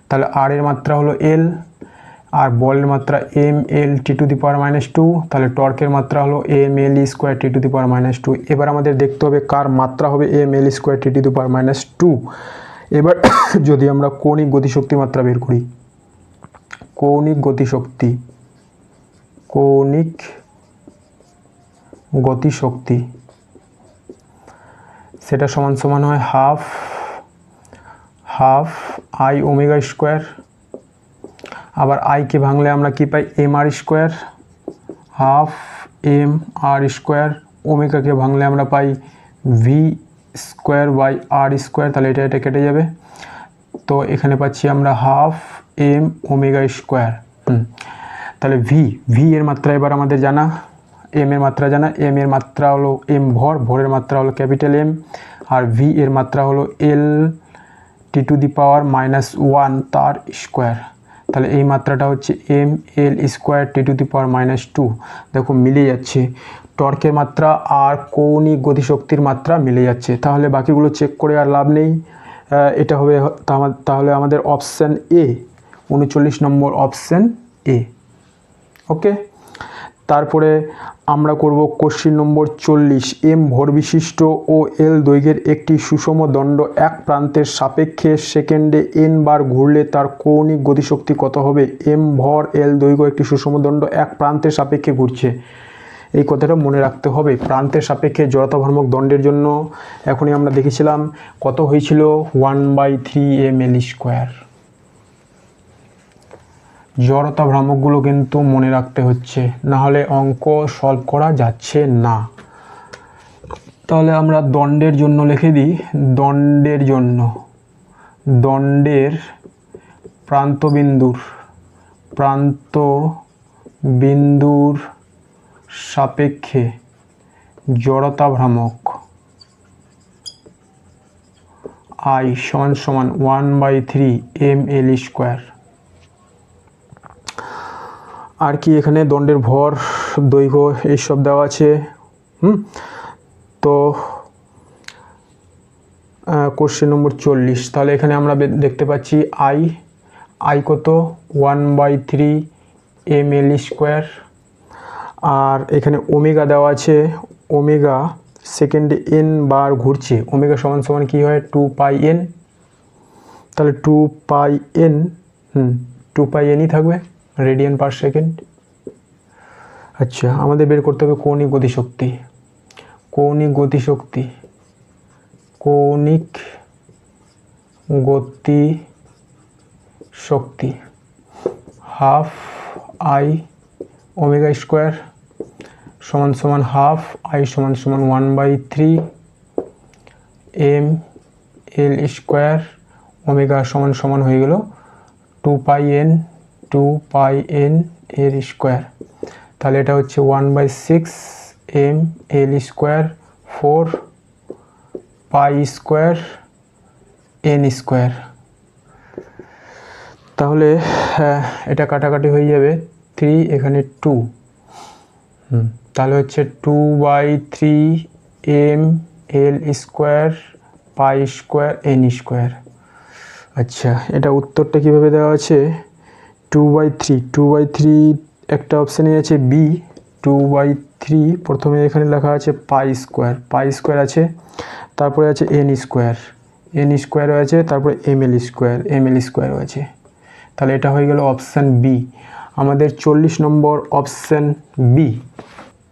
তাহলে আর এর মাত্রা হলো এল, আর বলের মাত্রা M L T to the power -2। তাহলে টর্কের মাত্রা হলো m L square t to the power -2। এবার আমাদের দেখতে হবে কার মাত্রা হবে m L square t to the power -2। এবার যদি আমরা কৌণিক গতিশক্তির মাত্রা বের করি, কৌণিক গতিশক্তি সেটা সমান সমান হয় হাফ আই ওমেগা স্কোয়ার। আবার আইকে ভাঙলে আমরা কি পাই, এম আর square, half M R square. ওমেগাকে ভাঙলে আমরা পাই v square by R square. তাহলে এটা কেটে যাবে। তো এখানে পাচ্ছি আমরা হাফ এম ওমেগা স্কোয়ার। তাহলে ভি এর মাত্রা এবার আমাদের জানা, এম এর মাত্রা জানা। এম এর মাত্রা হলো এম ভরের মাত্রা হলো ক্যাপিটাল এম, আর ভি এর মাত্রা হলো এল টি টু দি পাওয়ার -1 তার স্কোয়ার। তাহলে এই মাত্রাটা হচ্ছে m L square t to the power -2। দেখো মিলে যাচ্ছে, টর্কের মাত্রা আর কৌণিক গতিশক্তির মাত্রা মিলে যাচ্ছে। তাহলে বাকিগুলো চেক করে আর লাভ নেই, এটা হবে তাহলে আমাদের option A, 39 number option A. ওকে, তারপরে আমরা করব কোশ্চেন নম্বর 40। এম ভর বিশিষ্ট ও এল দৈর্ঘ্যের একটি সুষম দণ্ড এক প্রান্তের সাপেক্ষে সেকেন্ডে n বার ঘুরলে তার কৌণিক গতিশক্তি কত হবে? এম ভর এল দৈর্ঘ্য একটি সুষম দণ্ড এক প্রান্তের সাপেক্ষে ঘুরছে। এই কথাটা মনে রাখতে হবে। প্রান্তের সাপেক্ষে জড়তা ভ্রামক দণ্ডের জন্য এখনই আমরা দেখেছিলাম কত হয়েছিল 1/3 ml²। জড়তা ভ্রামকগুলো কিন্তু মনে রাখতে হচ্ছে, না হলে অঙ্ক সলভ করা যাচ্ছে না। তাহলে আমরা দণ্ডের জন্য লিখে দিই, দণ্ডের জন্য দণ্ডের প্রান্তবিন্দুর সাপেক্ষে জড়তা ভ্রামক I = 1/3 ml²। আর কি এখানে দণ্ডের ভর, দৈর্ঘ্য এইসব দেওয়া আছে। তো কোশ্চেন নম্বর 40, তাহলে এখানে আমরা দেখতে পাচ্ছি আই কত 1/3 ml²। আর এখানে ওমেগা দেওয়া আছে, ওমেগা সেকেন্ডে n বার ঘুরছে, ওমেগা সমান কি হয় 2πn। তাহলে 2πn 2πnই থাকবে রেডিয়ান পার সেকেন্ড। আচ্ছা, আমাদের বের করতে হবে কৌণিক গতিশক্তি। কৌণিক গতিশক্তি ½ I ω² সমান ½ I = 1/3 ml²। ওমেগা সমান হয়ে গেল 2πn এর²। তাহলে এটা হচ্ছে 1/6 ml², 4π² n²। তাহলে এটা কাটাকাটি হয়ে যাবে, 3 এখানে 2, তাহলে হচ্ছে 2/3 ml² π² n²। আচ্ছা, এটা উত্তরটা কিভাবে দেওয়া আছে, 2/3 একটা অপশানে আছে বি, 2/3 প্রথমে এখানে লেখা আছে π² আছে, তারপরে আছে n² আছে, তারপরে ml² আছে। তাহলে এটা হয়ে গেল অপশান বি, আমাদের 40 নম্বর অপশান বি।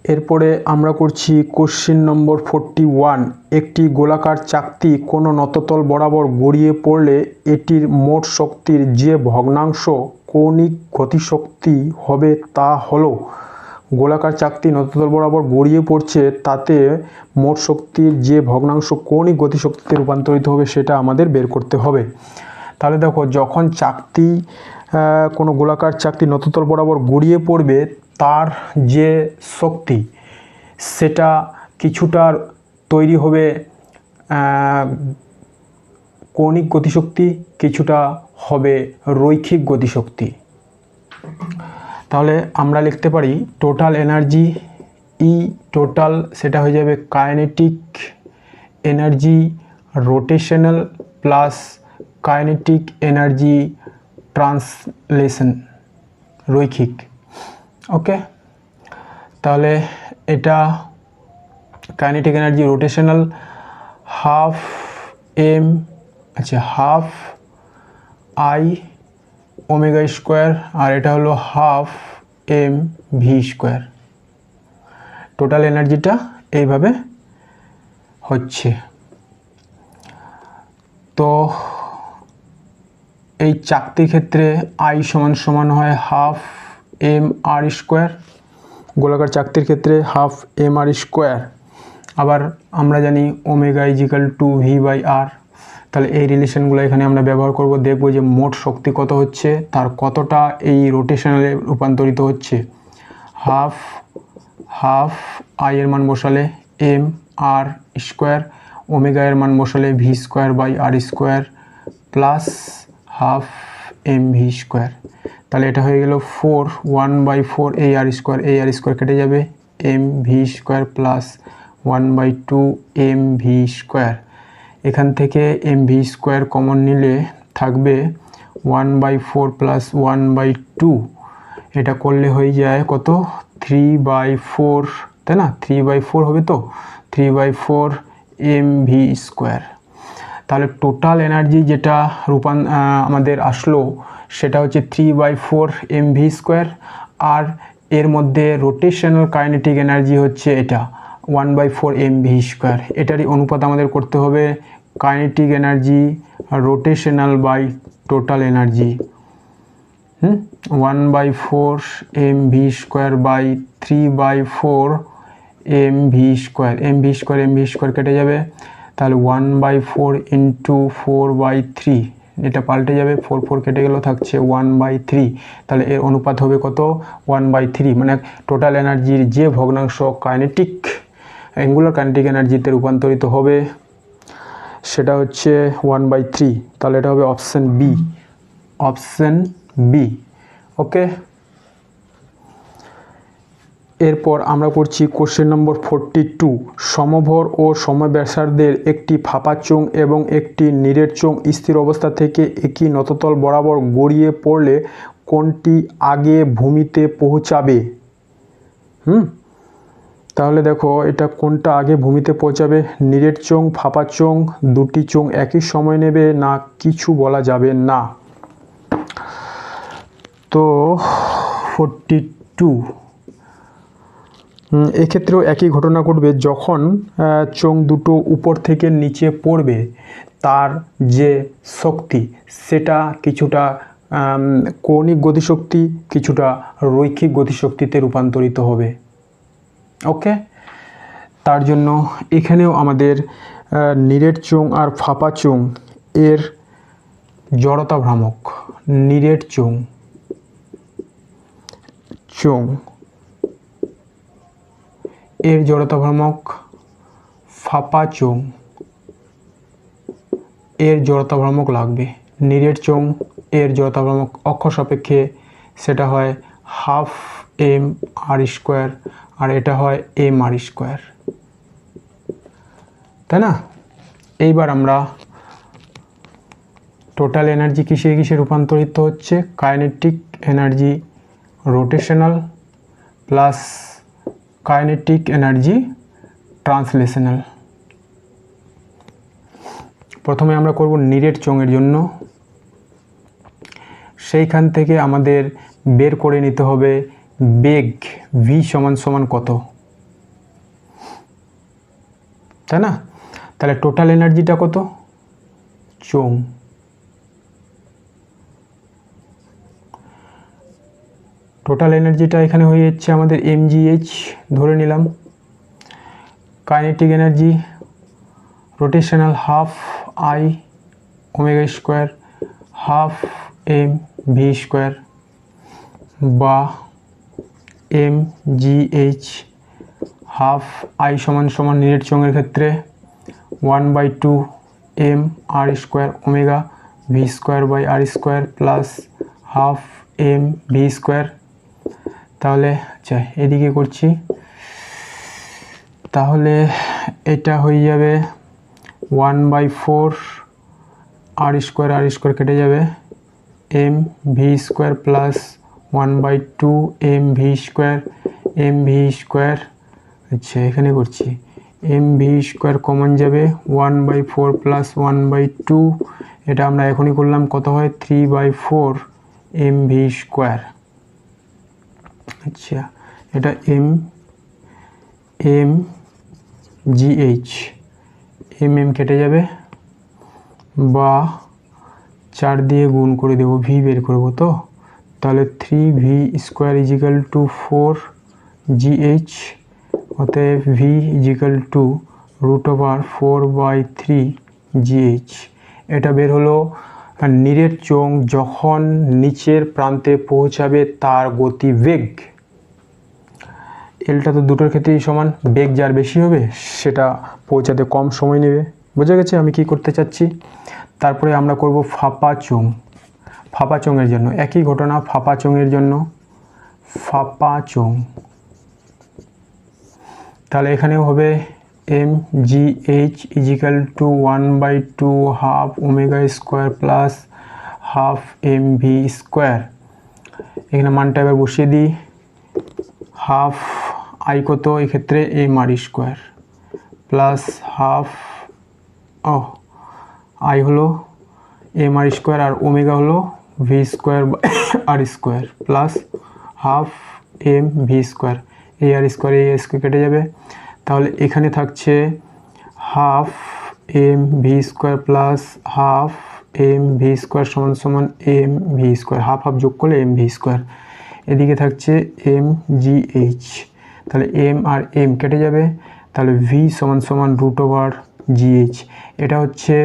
এরপরে আমরা করছি কোশ্চেন নম্বর 41। একটি গোলাকার চাকতি কোনো নততল বরাবর গড়িয়ে পড়লে এটির মোট শক্তির যে ভগ্নাংশ কৌণিক গতিশক্তি হবে তা হলো, গোলাকার চাকতি নততল বরাবর গড়িয়ে পড়ছে, তাতে মোট শক্তির যে ভগ্নাংশ কৌণিক গতিশক্তিতে রূপান্তরিত হবে সেটা আমাদের বের করতে হবে। তাহলে দেখো, যখন চাকতি কোনো গোলাকার চাকতি নততল বরাবর গড়িয়ে পড়বে, তার যে শক্তি সেটা কিছুটা তৈরি হবে কৌণিক গতিশক্তি, কিছুটা হবে রৈখিক গতিশক্তি। তাহলে আমরা লিখতে পারি টোটাল এনার্জি টোটাল, সেটা হয়ে যাবে kinetic energy rotational plus kinetic energy translation রৈখিক। ওকে, তাহলে এটা কাইনেটিক এনার্জি রোটেশনাল ½ I ω², আর এটা হলো ½ mv²। টোটাল এনার্জিটা এইভাবে হচ্ছে। তো এই চাকতির ক্ষেত্রে I সমান হয় ½ mr², গোলাকার চাকতির ক্ষেত্রে ½ mr²। আবার আমরা জানি ওমেগা = v/r। তাহলে এই রিলেশনগুলো এখানে আমরা ব্যবহার করব, দেখব যে মোট শক্তি কত হচ্ছে, তার কতটা এই রোটেশনালে রূপান্তরিত হচ্ছে। হাফ I এর মান বসালে mr², ওমেগা এর মান বসালে v²/r² প্লাস ½ mv²। তাহলে এটা হয়ে গেল 1/4 এই r² কেটে যাবে, mv² প্লাস 1/2 mv²। এখান থেকে mv² কমন নিলে থাকবে 1/4 প্লাস 1/2, এটা করলে হয়ে যায় কত 3/4, তাই না? 3/4 হবে তো, 3/4 mv²। তাহলে টোটাল এনার্জি যেটা আমাদের আসলো সেটা হচ্ছে 3/4 mv², আর এর মধ্যে রোটেশনাল কাইনেটিক এনার্জি হচ্ছে এটা 1/4 mv²। এটারই অনুপাত আমাদের করতে হবে kinetic energy rotational by total energy. 1/4 mv² by 3/4 mv²। mv² কেটে যাবে, তাহলে 1/4 ইন্টু 4/3, এটা পাল্টে যাবে, 4 কেটে গেল, থাকছে 1/3। তাহলে এর অনুপাত হবে কত? 1/3। মানে টোটাল এনার্জির যে ভগ্নাংশ কাইনেটিক অ্যাঙ্গুলার কাইনেটিক এনার্জিতে রূপান্তরিত হবে সেটা হচ্ছে 1/3। তাহলে এটা হবে অপশান বি, অপশান বি। ওকে, এরপর আমরা করছি কোশ্চেন নম্বর 42। সমভর ও সমব্যাসার্ধের একটি ফাঁপা চোঙ এবং একটি নিরেট চোঙ স্থির অবস্থা থেকে একই নততল বরাবর গড়িয়ে পড়লে কোনটি আগে ভূমিতে পৌঁছাবে? তাহলে দেখো এটা কোনটা আগে ভূমিতে পৌঁছাবে, নিরেট চোঙ, ফাঁপা চোঙ, দুটি চোঙ একই সময় নেবে না কিছু বলা যাবে না। তো 42, এক্ষেত্রেও একই ঘটনা ঘটবে। যখন চোঙ দুটো উপর থেকে নিচে পড়বে তার যে শক্তি সেটা কিছুটা কৌণিক গতিশক্তি, কিছুটা রৈখিক গতিশক্তিতে রূপান্তরিত হবে। ওকে, তার জন্য এখানেও আমাদের নিরেট চোঙ আর ফাঁপা চোঙ এর জড়তা ভ্রামক, নিরেট চোঙ এর জড়তা ভ্রামক, ফাঁপা চোঙ এর জড়তা ভ্রামক লাগবে। নিরেট চোঙ এর জড়তা ভ্রামক অক্ষ সাপেক্ষে সেটা হয় 1/2 mr², আর এটা হয় mr², তাই না? এইবার আমরা টোটাল এনার্জি কিসে কিসে রূপান্তরিত হচ্ছে, kinetic energy rotational plus kinetic energy translational. প্রথমে আমরা করব নিরেট চোঙের জন্য। সেইখান থেকে আমাদের বের করে নিতে হবে বেগ v সমান কত, তাই না? তাহলে টোটাল এনার্জিটা কত? চোঙ টোটাল এনার্জিটা এখানে হয়ে যাচ্ছে আমাদের mgh ধরে নিলাম। Kinetic energy rotational 1/2 I ω², 1/2 mv² বা mgh 1/2 I সমান নিরেট চোঙের ক্ষেত্রে 1/2 mr² omega v²/r² plus 1/2 mv²। তাহলে আচ্ছা এদিকে করছি, তাহলে এটা হয়ে যাবে 1/4 r² কেটে যাবে, mv² প্লাস 1/2 mv²। আচ্ছা এখানে করছি mv² কমন যাবে, 1/4 প্লাস 1/2, এটা আমরা এখনই করলাম, কত হয় 3/4 mv²। আচ্ছা এটা mgh কেটে যাবে বা 4 দিয়ে গুণ করে দেবো, v বের করবো তো, তাহলে 3v² = 4gh, অতএব v √4/3gh। এটা বের হলো নিরেট চোঙ যখন নিচের প্রান্তে পৌঁছাবে তার গতিবেগ। এলটা তো দুটোর ক্ষেত্রেই সমান, বেগ যার বেশি হবে সেটা পৌঁছাতে কম সময় নেবে। বোঝা গেছে আমি কি করতে চাচ্ছি? তারপরে আমরা করব ফাঁপা চোঙ। ফাঁপা চোঙের জন্য একই ঘটনা, ফাঁপা চোঙের জন্য ফাঁপা চোঙ তাহলে এখানেও হবে mgh = 1/2 1/2 ω² প্লাস 1/2 mv²। এখানে মানটা এবার বসিয়ে দিই, 1/2 I কত এক্ষেত্রে mr² প্লাস 1/2 I হলো mr² আর ওমেগা হলো v²/r² plus 1/2 M V square, এ আর স্কোয়ার এ স্কোয়ার কেটে যাবে। তাহলে এখানে থাকছে half M V square plus half M V square সমান সমান m V square, half half যোগ করলে এম ভি স্কোয়ার। এদিকে থাকছে এম জি এইচ, তাহলে এম আর এম কেটে যাবে, তাহলে ভি সমান সমান রুট ওভার জিএইচ। এটা হচ্ছে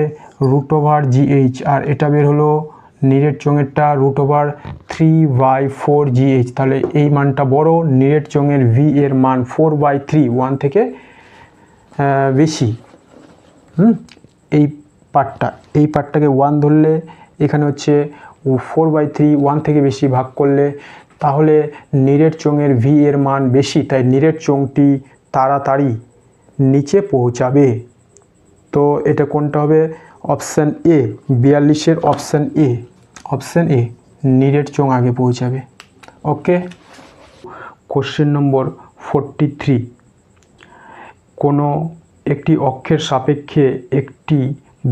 রুট ওভার জিএইচ, আর এটা বের হলো নিরেট চোঙেরটা রুট ওভার 3/4 জিএইচ। তাহলে এই মানটা বড়, নিরেট চোঙের ভি এর মান 4/3, 1 থেকে বেশি। এই পার্টটাকে 1 ধরলে এখানে হচ্ছে 4/3, 1 থেকে বেশি ভাগ করলে তাহলে নিরেট চোঙের ভি এর মান বেশি, তাই নিরেট চোঙটি তাড়াতাড়ি নিচে পৌঁছাবে। তো এটা কোনটা হবে? অপশান এ, 42-এর অপশান এ নিরেট চোঙ আগে পৌঁছাবে। ওকে। কোশ্চেন নম্বর 43, কোনো একটি অক্ষের সাপেক্ষে একটি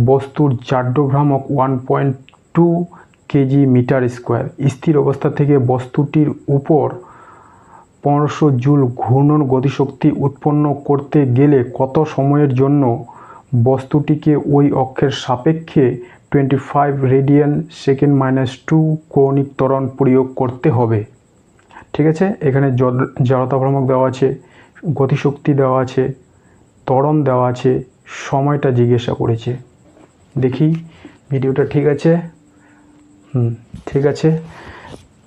বস্তুর জাড্য ভ্রামক 1.2 কেজি মিটার স্কোয়ার। স্থির অবস্থা থেকে বস্তুটির উপর 1500 জুল ঘূর্ণন গতিশক্তি উৎপন্ন করতে গেলে কত সময়ের জন্য বস্তুটিকে ওই অক্ষের সাপেক্ষে 25 রেডিয়ান সেকেন্ড -2 কৌণিক ত্বরণ প্রয়োগ করতে হবে? ঠিক আছে, এখানে জড়তা ভ্রামক দেওয়া আছে, গতিশক্তি দেওয়া আছে, ত্বরণ দেওয়া আছে, সময়টা জিজ্ঞাসা করেছে। দেখি ভিডিওটা ঠিক আছে? ঠিক আছে।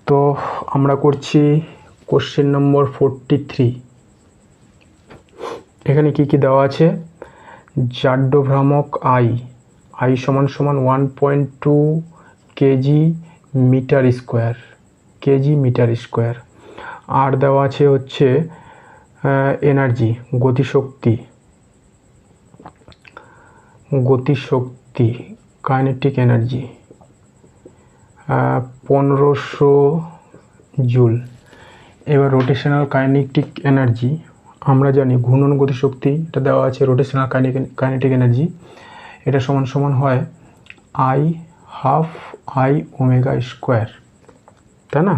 তো আমরা করছি কোশ্চেন নম্বর 43। এখানে কি কি দেওয়া আছে? জাড্য ভ্রামক আই সমান সমান 1.2 কেজি মিটার স্কোয়ার। আর দেওয়া আছে হচ্ছে এনার্জি, গতিশক্তি কাইনেটিক এনার্জি 1500 জুল। এবার রোটেশনাল কাইনেটিক এনার্জি আমরা জানি, ঘূর্ণন গতিশক্তি এটা দেওয়া আছে, রোটেশনাল কাইনেটিক এনার্জি এটা সমান সমান হয় I half I omega square, তাই না?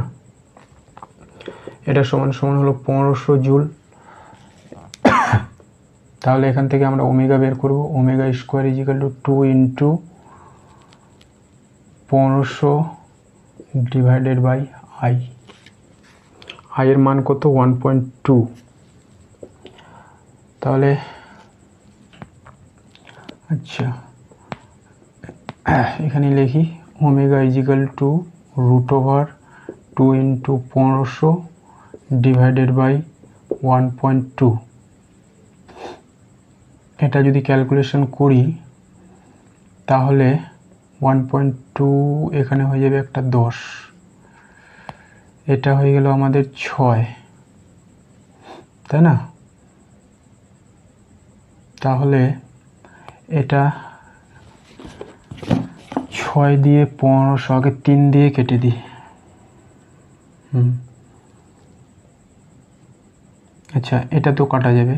এটা সমান সমান হলো 1500 জুল। তাহলে এখান থেকে আমরা ওমেগা বের করব, omega square equal to 2 into 1500 divided by I. এর মান কত? 1.2। তাহলে আচ্ছা এখানে লিখি omega equal to root over 2 into 1500 divided by 1.2। এটা যদি ক্যালকুলেশন করি তাহলে 1.2 এখানে হয়ে যাবে একটা 10, এটা হয়ে গেল আমাদের 6, তাই না? তাহলে এটা 6 দিয়ে 1500, আগে 3 দিয়ে কেটে দিই। আচ্ছা এটা তো কাটা যাবে,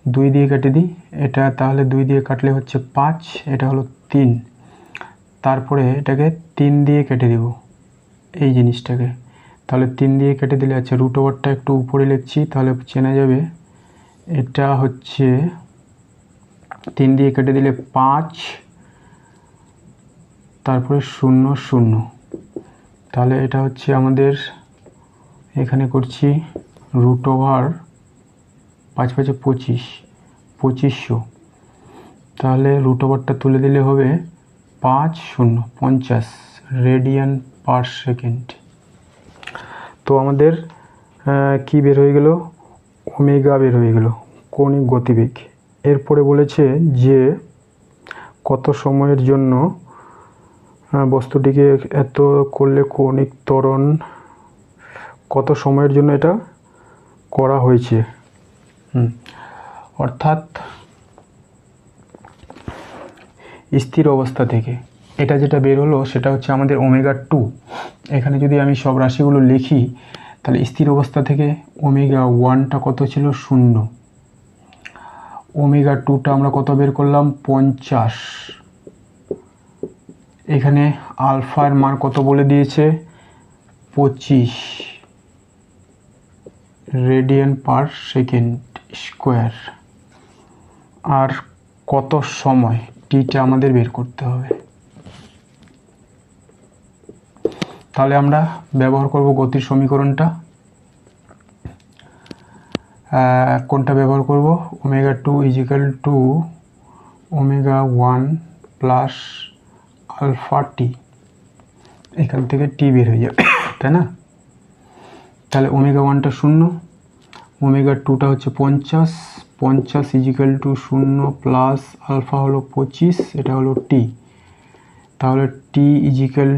2 দিয়ে কেটে দিই এটা, তাহলে 2 দিয়ে কাটলে হচ্ছে 5, এটা হলো 3। তারপরে এটাকে 3 দিয়ে কেটে দিব এই জিনিসটাকে, তাহলে 3 দিয়ে কেটে দিলে, আচ্ছা রুট ওভারটা একটু উপরে লিখছি তাহলে চেনা যাবে। এটা হচ্ছে 3 দিয়ে কেটে দিলে 5, তারপরে 0 0, তাহলে এটা হচ্ছে আমাদের এখানে করছি রুট ওভার 5 5 25, 2500। তাহলে রুট ওভারটা তুলে দিলে হবে 5 0 50 রেডিয়ান পার সেকেন্ড। তো আমাদের কি বের হয়ে গেল? ওমেগা বের হয়ে গেল, কৌণিক গতিবেগ। এরপরে বলেছে যে কত সময়ের জন্য বস্তুটিকে এত করলে কৌণিক ত্বরণ, কত সময়ের জন্য এটা করা হয়েছে। অর্থাৎ স্থির অবস্থা থেকে এটা যেটা বের হলো সেটা হচ্ছে আমাদের ওমেগা 2। এখানে যদি আমি সব রাশিগুলো লিখি তাহলে স্থির অবস্থা থেকে ওমেগা 1টা কত ছিল? 0। ওমেগা 2টা আমরা কত বের করলাম? 50। এখানে আলফার মান কত বলে দিয়েছে? 25। Radian per second square. আর কত সময়, টিটা আমাদের বের করতে হবে। তাহলে আমরা ব্যবহার করব গতির সমীকরণটা। কোনটা ব্যবহার করব? Omega 2 equal to omega 1 plus alpha T. এখান থেকে টি বের হয়ে যাবে, তাই না? তাহলে ওমেগা 1টা 0, ওমেগা 2টা হচ্ছে 50, 50 ইজিক্যাল টু 0 প্লাস আলফা হলো 25, এটা হলো টি। তাহলে টি ইজিক্যাল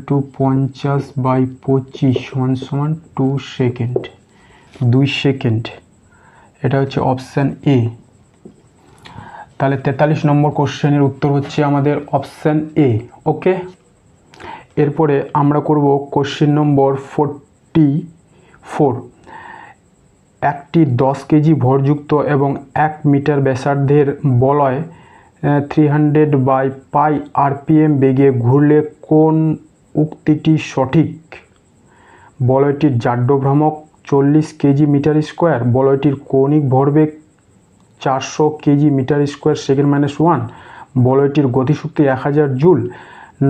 টু 50/25 সমান 2 সেকেন্ড, 2 সেকেন্ড। এটা হচ্ছে অপশান এ। তাহলে 43 নম্বর কোশ্চেনের উত্তর হচ্ছে আমাদের অপশান এ। ওকে, এরপরে আমরা করব কোশ্চেন নম্বর 44। একটি 10 কেজি ভরযুক্ত এবং 1 মিটার ব্যাসার্ধের বলয় 300/π RPM বেগে ঘুরলে কোন উক্তিটি সঠিক? বলয়টির জাড্য ভ্রামক 40 কেজি মিটার স্কোয়ার, বলয়টির কৌণিক ভরবেগ 400 কেজি মিটার স্কোয়ার সেকেন্ড -1, বলয়টির গতিশক্তি 1000 জুল,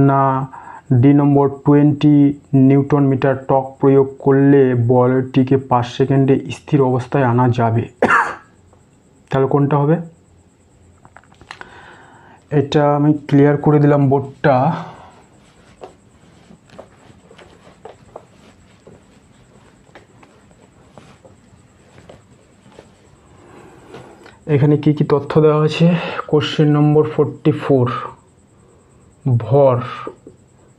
না ডি নম্বর 20 নিউটন মিটার টর্ক প্রয়োগ করলে বলয়টিকে 5 সেকেন্ডে স্থির অবস্থায় আনা যাবে। তাহলে কোনটা হবে? এটা আমি ক্লিয়ার করে দিলাম বোর্ডটা। এখানে কি কি তথ্য দেওয়া আছে? কোশ্চেন নম্বর 44,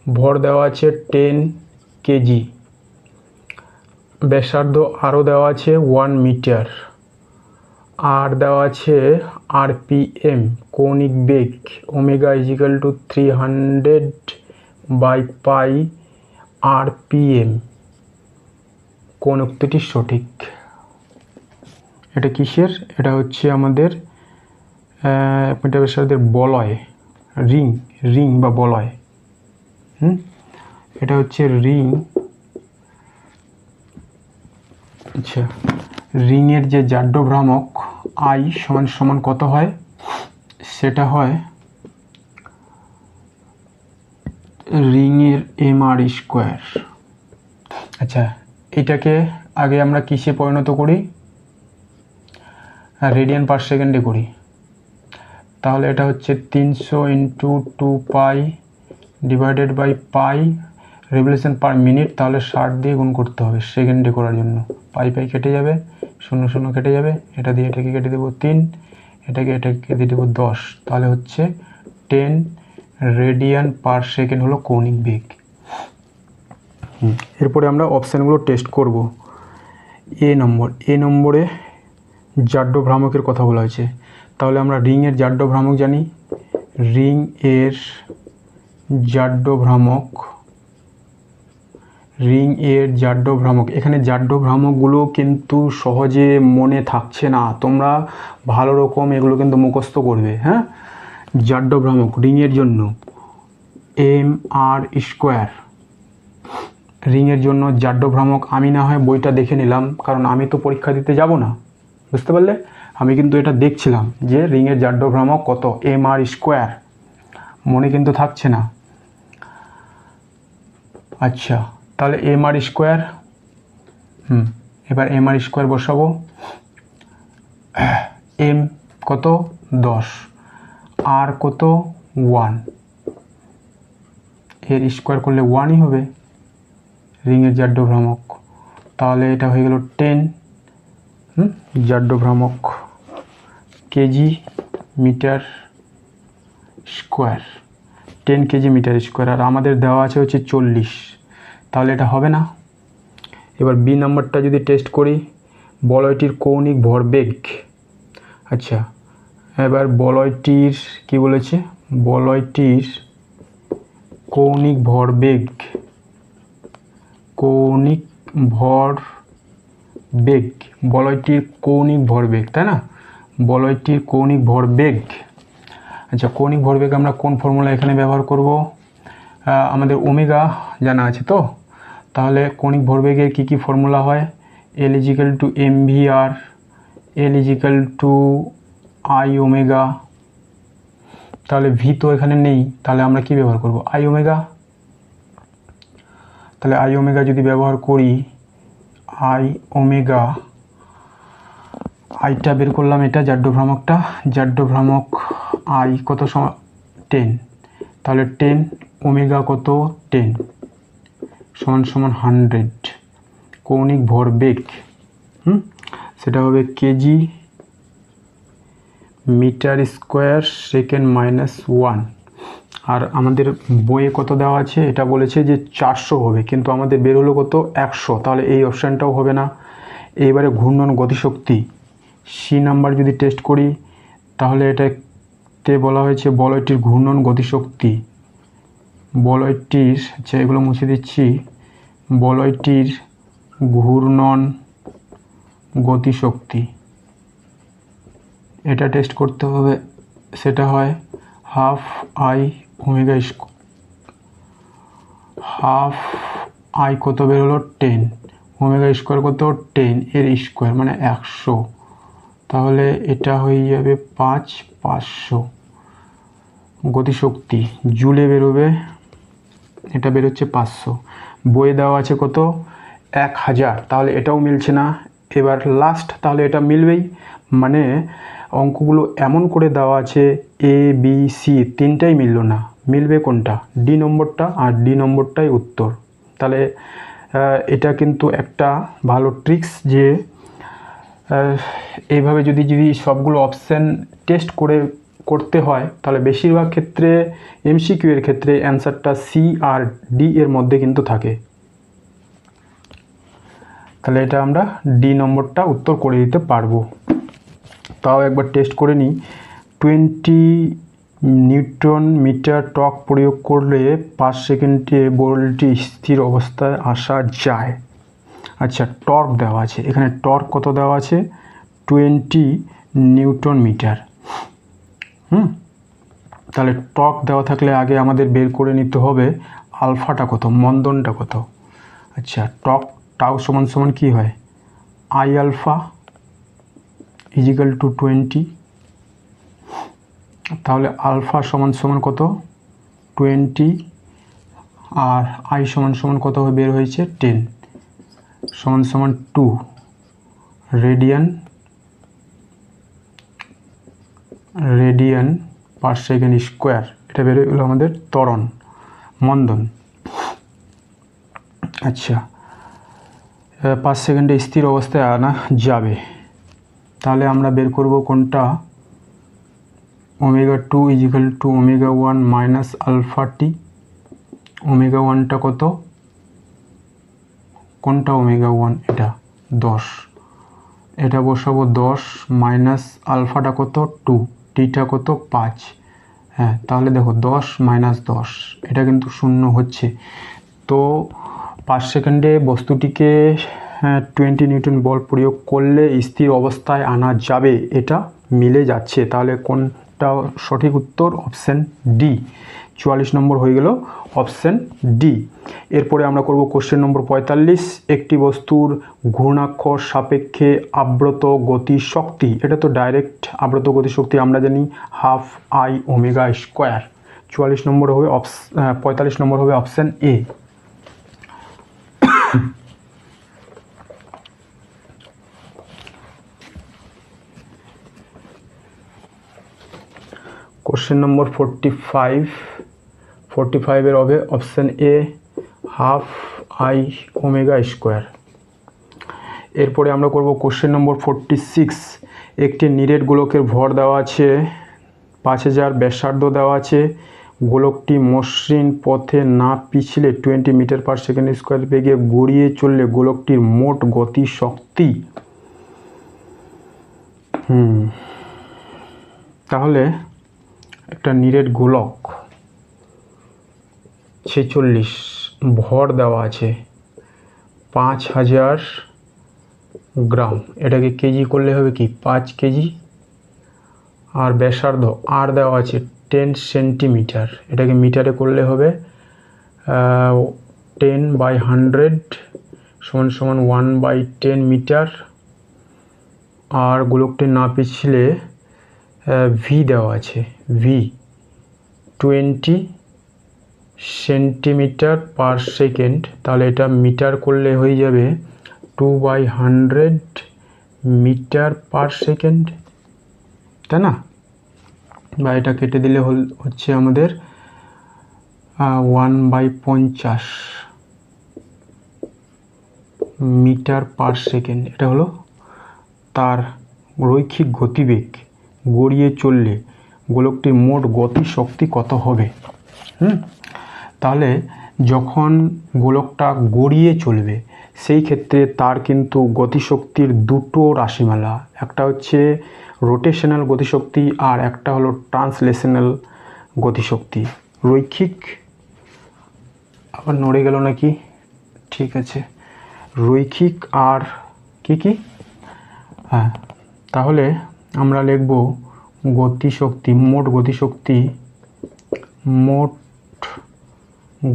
ভর দেওয়া আছে 10 কেজি, ব্যাসার্ধ আরও দেওয়া আছে 1 মিটার, আর দেওয়া আছে RPM কৌণিক বেগ ওমেগা ইজিক্যাল টু 300/π RPM। কোন উক্তিটি সঠিক? এটা কিসের? এটা হচ্ছে আমাদের মিটার ব্যাসার্ধের বলয়, রিং বা বলয়। এটা হচ্ছে রিং। আচ্ছা, রিংয়ের যে জাড্য ভ্রামক আই সমান কত হয়? সেটা হয় রিংয়ের mr স্কোয়ার। আচ্ছা, এটাকে আগে আমরা কিসে পরিণত করি? রেডিয়ান পার সেকেন্ডে করি। তাহলে এটা হচ্ছে 300 × 2π divided by pi revolution per minute. তাহলে 60 দিয়ে গুণ করতে হবে সেকেন্ডে করার জন্য। পাই কেটে যাবে, 0 কেটে যাবে, এটা দিয়ে এটাকে কেটে দেবো 3, এটাকে দিয়ে দেবো 10। তাহলে হচ্ছে 10 রেডিয়ান পার সেকেন্ড হলো কৌণিক বেগ। এরপরে আমরা অপশানগুলো টেস্ট করব। এ নম্বরে জাড্য ভ্রামকের কথা বলা হয়েছে। তাহলে আমরা রিংয়ের জাড্য ভ্রামক জানি। রিং এর জাড্য ভ্রামক, এখানে জাড্য ভ্রামকগুলো কিন্তু সহজে মনে থাকছে না, তোমরা ভালো রকম এগুলো কিন্তু মুখস্থ করবে। হ্যাঁ, জাড্য ভ্রামক রিংয়ের জন্য mr স্কোয়ার। রিংয়ের জন্য জাড্য ভ্রামক আমি না হয় বইটা দেখে নিলাম, কারণ আমি তো পরীক্ষা দিতে যাব না, বুঝতে পারলে? আমি কিন্তু এটা দেখছিলাম যে রিংয়ের জাড্য ভ্রামক কত, mr স্কোয়ার। মনে কিন্তু থাকছে না। আচ্ছা, তাহলে mr স্কোয়ার, এবার mr স্কোয়ার বসাবো। m কত 10, আর কত 1, এর স্কোয়ার করলে 1ই হবে রিংয়ের জাড্য ভ্রামক। তাহলে এটা হয়ে গেল 10 জাড্য ভ্রামক kg metre square, 10 kg metre square. আর আমাদের দেওয়া আছে হচ্ছে 40, তাহলে এটা হবে না। এবার বি নাম্বারটা যদি টেস্ট করি, বলয়টির কৌণিক ভরবেগ। আচ্ছা, এবার বলয়টির কি বলেছে? বলয়টির কৌণিক ভরবেগ, বলয়টির কৌণিক ভরবেগ, তাই না? বলয়টির কৌণিক ভরবেগ। আচ্ছা, কৌণিক ভরবেগ আমরা কোন ফর্মুলা এখানে ব্যবহার করব? আমাদের ওমেগা জানা আছে তো। তাহলে কৌণিক ভরবেগের কি ফর্মুলা হয়? L equal to m v r, l equal to I omega. তাহলে ভি তো এখানে নেই, তাহলে আমরা কি ব্যবহার করব? I omega. তাহলে আই ওমেগা যদি ব্যবহার করি, আই ওমেগা, আইটা বের করলাম, এটা জাড্ডভ্রামকটা, জাড্ডভ্রামক আই কত সময় 10, তাহলে 10 ওমেগা কত 10 সমান সমান 100 কৌণিক ভরবেগ, সেটা হবে KG metre square second minus 1। আর আমাদের বইয়ে কত দেওয়া আছে? এটা বলেছে যে 400 হবে, কিন্তু আমাদের বের হলো কত 100, তাহলে এই অপশানটাও হবে না। এইবারে ঘূর্ণন গতিশক্তি সি নাম্বার যদি টেস্ট করি, তাহলে এটাতে বলা হয়েছে বলয়টির ঘূর্ণন গতিশক্তি, বলয়টির, আচ্ছা এগুলো মুছে দিচ্ছি, বলয়টির ঘূর্ণন গতিশক্তি এটা টেস্ট করতে হবে। সেটা হয় half I omega square, half I কত বের হলো 10, ওমেগা স্কোয়ার কত 10 এর স্কোয়ার মানে 100, তাহলে এটা হয়ে যাবে 500। গতিশক্তি জুলে বেরোবে, এটা বেরোচ্ছে 500, বইয়ে দেওয়া আছে কত 1000, তাহলে এটাও মিলছে না। এবার লাস্ট, তাহলে এটা মিলবেই, মানে অঙ্কগুলো এমন করে দেওয়া আছে এ বি সি তিনটাই মিলল না, মিলবে কোনটা? ডি নম্বরটা, আর ডি নম্বরটাই উত্তর। তাহলে এটা কিন্তু একটা ভালো ট্রিক্স যে এইভাবে যদি সবগুলো অপশান টেস্ট করতে হয়, তাহলে বেশিরভাগ ক্ষেত্রে এমসিকিউ এর ক্ষেত্রে অ্যান্সারটা সি আর ডি এর মধ্যে কিন্তু থাকে। তাহলে এটা আমরা ডি নম্বরটা উত্তর করে দিতে পারবো। তাও একবার টেস্ট করে নিই। 20 নিউটন মিটার টর্ক প্রয়োগ করলে 5 সেকেন্ডে বলটি স্থির অবস্থায় আসা যায়। আচ্ছা, টর্ক দেওয়া আছে এখানে, টর্ক কত দেওয়া আছে? 20 নিউটন মিটার। তাহলে টর্ক দেওয়া থাকলে আগে আমাদের বের করে নিতে হবে আলফাটা কত, মন্দনটা কত। আচ্ছা, টর্ক টাউ সমান সমান কী হয়? আই আলফা ইজিক্যাল টু 20, তাহলে আলফা সমান সমান কত 20, আর আই সমান সমান কত বের হয়েছে 10, সমান সমান 2 রেডিয়ান পার সেকেন্ড স্কোয়ার। এটা বের হলো আমাদের ত্বরণ, মন্দন। আচ্ছা, 5 সেকেন্ডে স্থির অবস্থায় আনা যাবে, তাহলে আমরা বের করব কোনটা? Omega 2 equal to omega 1 minus alpha t. Omega 1টা কত? কোনটা ওমেগা 1? এটা 10, এটা বসাবো 10 মাইনাস আলফাটা কত 2, টিটা কত 5। হ্যাঁ, তাহলে দেখো 10 মাইনাস 10, এটা কিন্তু 0 হচ্ছে। তো 5 সেকেন্ডে বস্তুটিকে 20 নিউটন বল প্রয়োগ করলে স্থির অবস্থায় আনা যাবে, এটা মিলে যাচ্ছে। তাহলে কোনটা সঠিক উত্তর? Option D. 44 নম্বর হয়ে গেল অপশান ডি। এরপরে আমরা করব কোশ্চেন নম্বর 45। একটি বস্তুর ঘূর্ণাক্ষর সাপেক্ষে আবৃত গতি শক্তি, এটা তো ডাইরেক্ট আবৃত গতি শক্তি আমরা জানি হাফ আই ওমেগা স্কোয়ার। 44 নম্বর হবে 45 নম্বর হবে অপশান এ। কোশ্চেন নম্বর 45 এর হবে option A half I omega square. এরপরে আমরা করব কোশ্চেন নম্বর 46। একটি নিরেট গোলকের ভর দেওয়া আছে 5000, ব্যাসার্ধ দেওয়া আছে, গোলকটি মসৃণ পথে না পিছলে 20 মিটার পার সেকেন্ড স্কোয়ার বেগে গড়িয়ে চললে গোলকটির মোট গতি শক্তি। তাহলে একটা নিরেট গোলক 46, ভর দেওয়া আছে 5000 গ্রাম, এটাকে কেজি করলে হবে কি 5 কেজি, আর ব্যাসার্ধ আর দেওয়া আছে 10 সেন্টিমিটার, এটাকে মিটারে করলে হবে 10/100 সমান সমান 1/10 মিটার। আর গোলকটি না পিছলে ভি দেওয়া আছে, ভি 20 সেন্টিমিটার পার সেকেন্ড। তাহলে এটা মিটার করলে হয়ে যাবে 2/100 মিটার পার সেকেন্ড, তাই না? বা এটা কেটে দিলে হচ্ছে আমাদের 1/50 মিটার পার সেকেন্ড। এটা হলো তার রৈখিক গতিবেগ। গড়িয়ে চললে গোলকটির মোট গতিশক্তি কত হবে? তাহলে যখন গোলকটা গড়িয়ে চলবে সেই ক্ষেত্রে তার কিন্তু গতিশক্তির দুটো রাশিমালা, একটা হচ্ছে রোটেশনাল গতিশক্তি আর একটা হলো ট্রান্সলেশনাল গতিশক্তি। রৈখিক, আবার নড়ে গেল নাকি? ঠিক আছে, রৈখিক আর কি? হ্যাঁ, তাহলে আমরা লিখব গতিশক্তি, মোট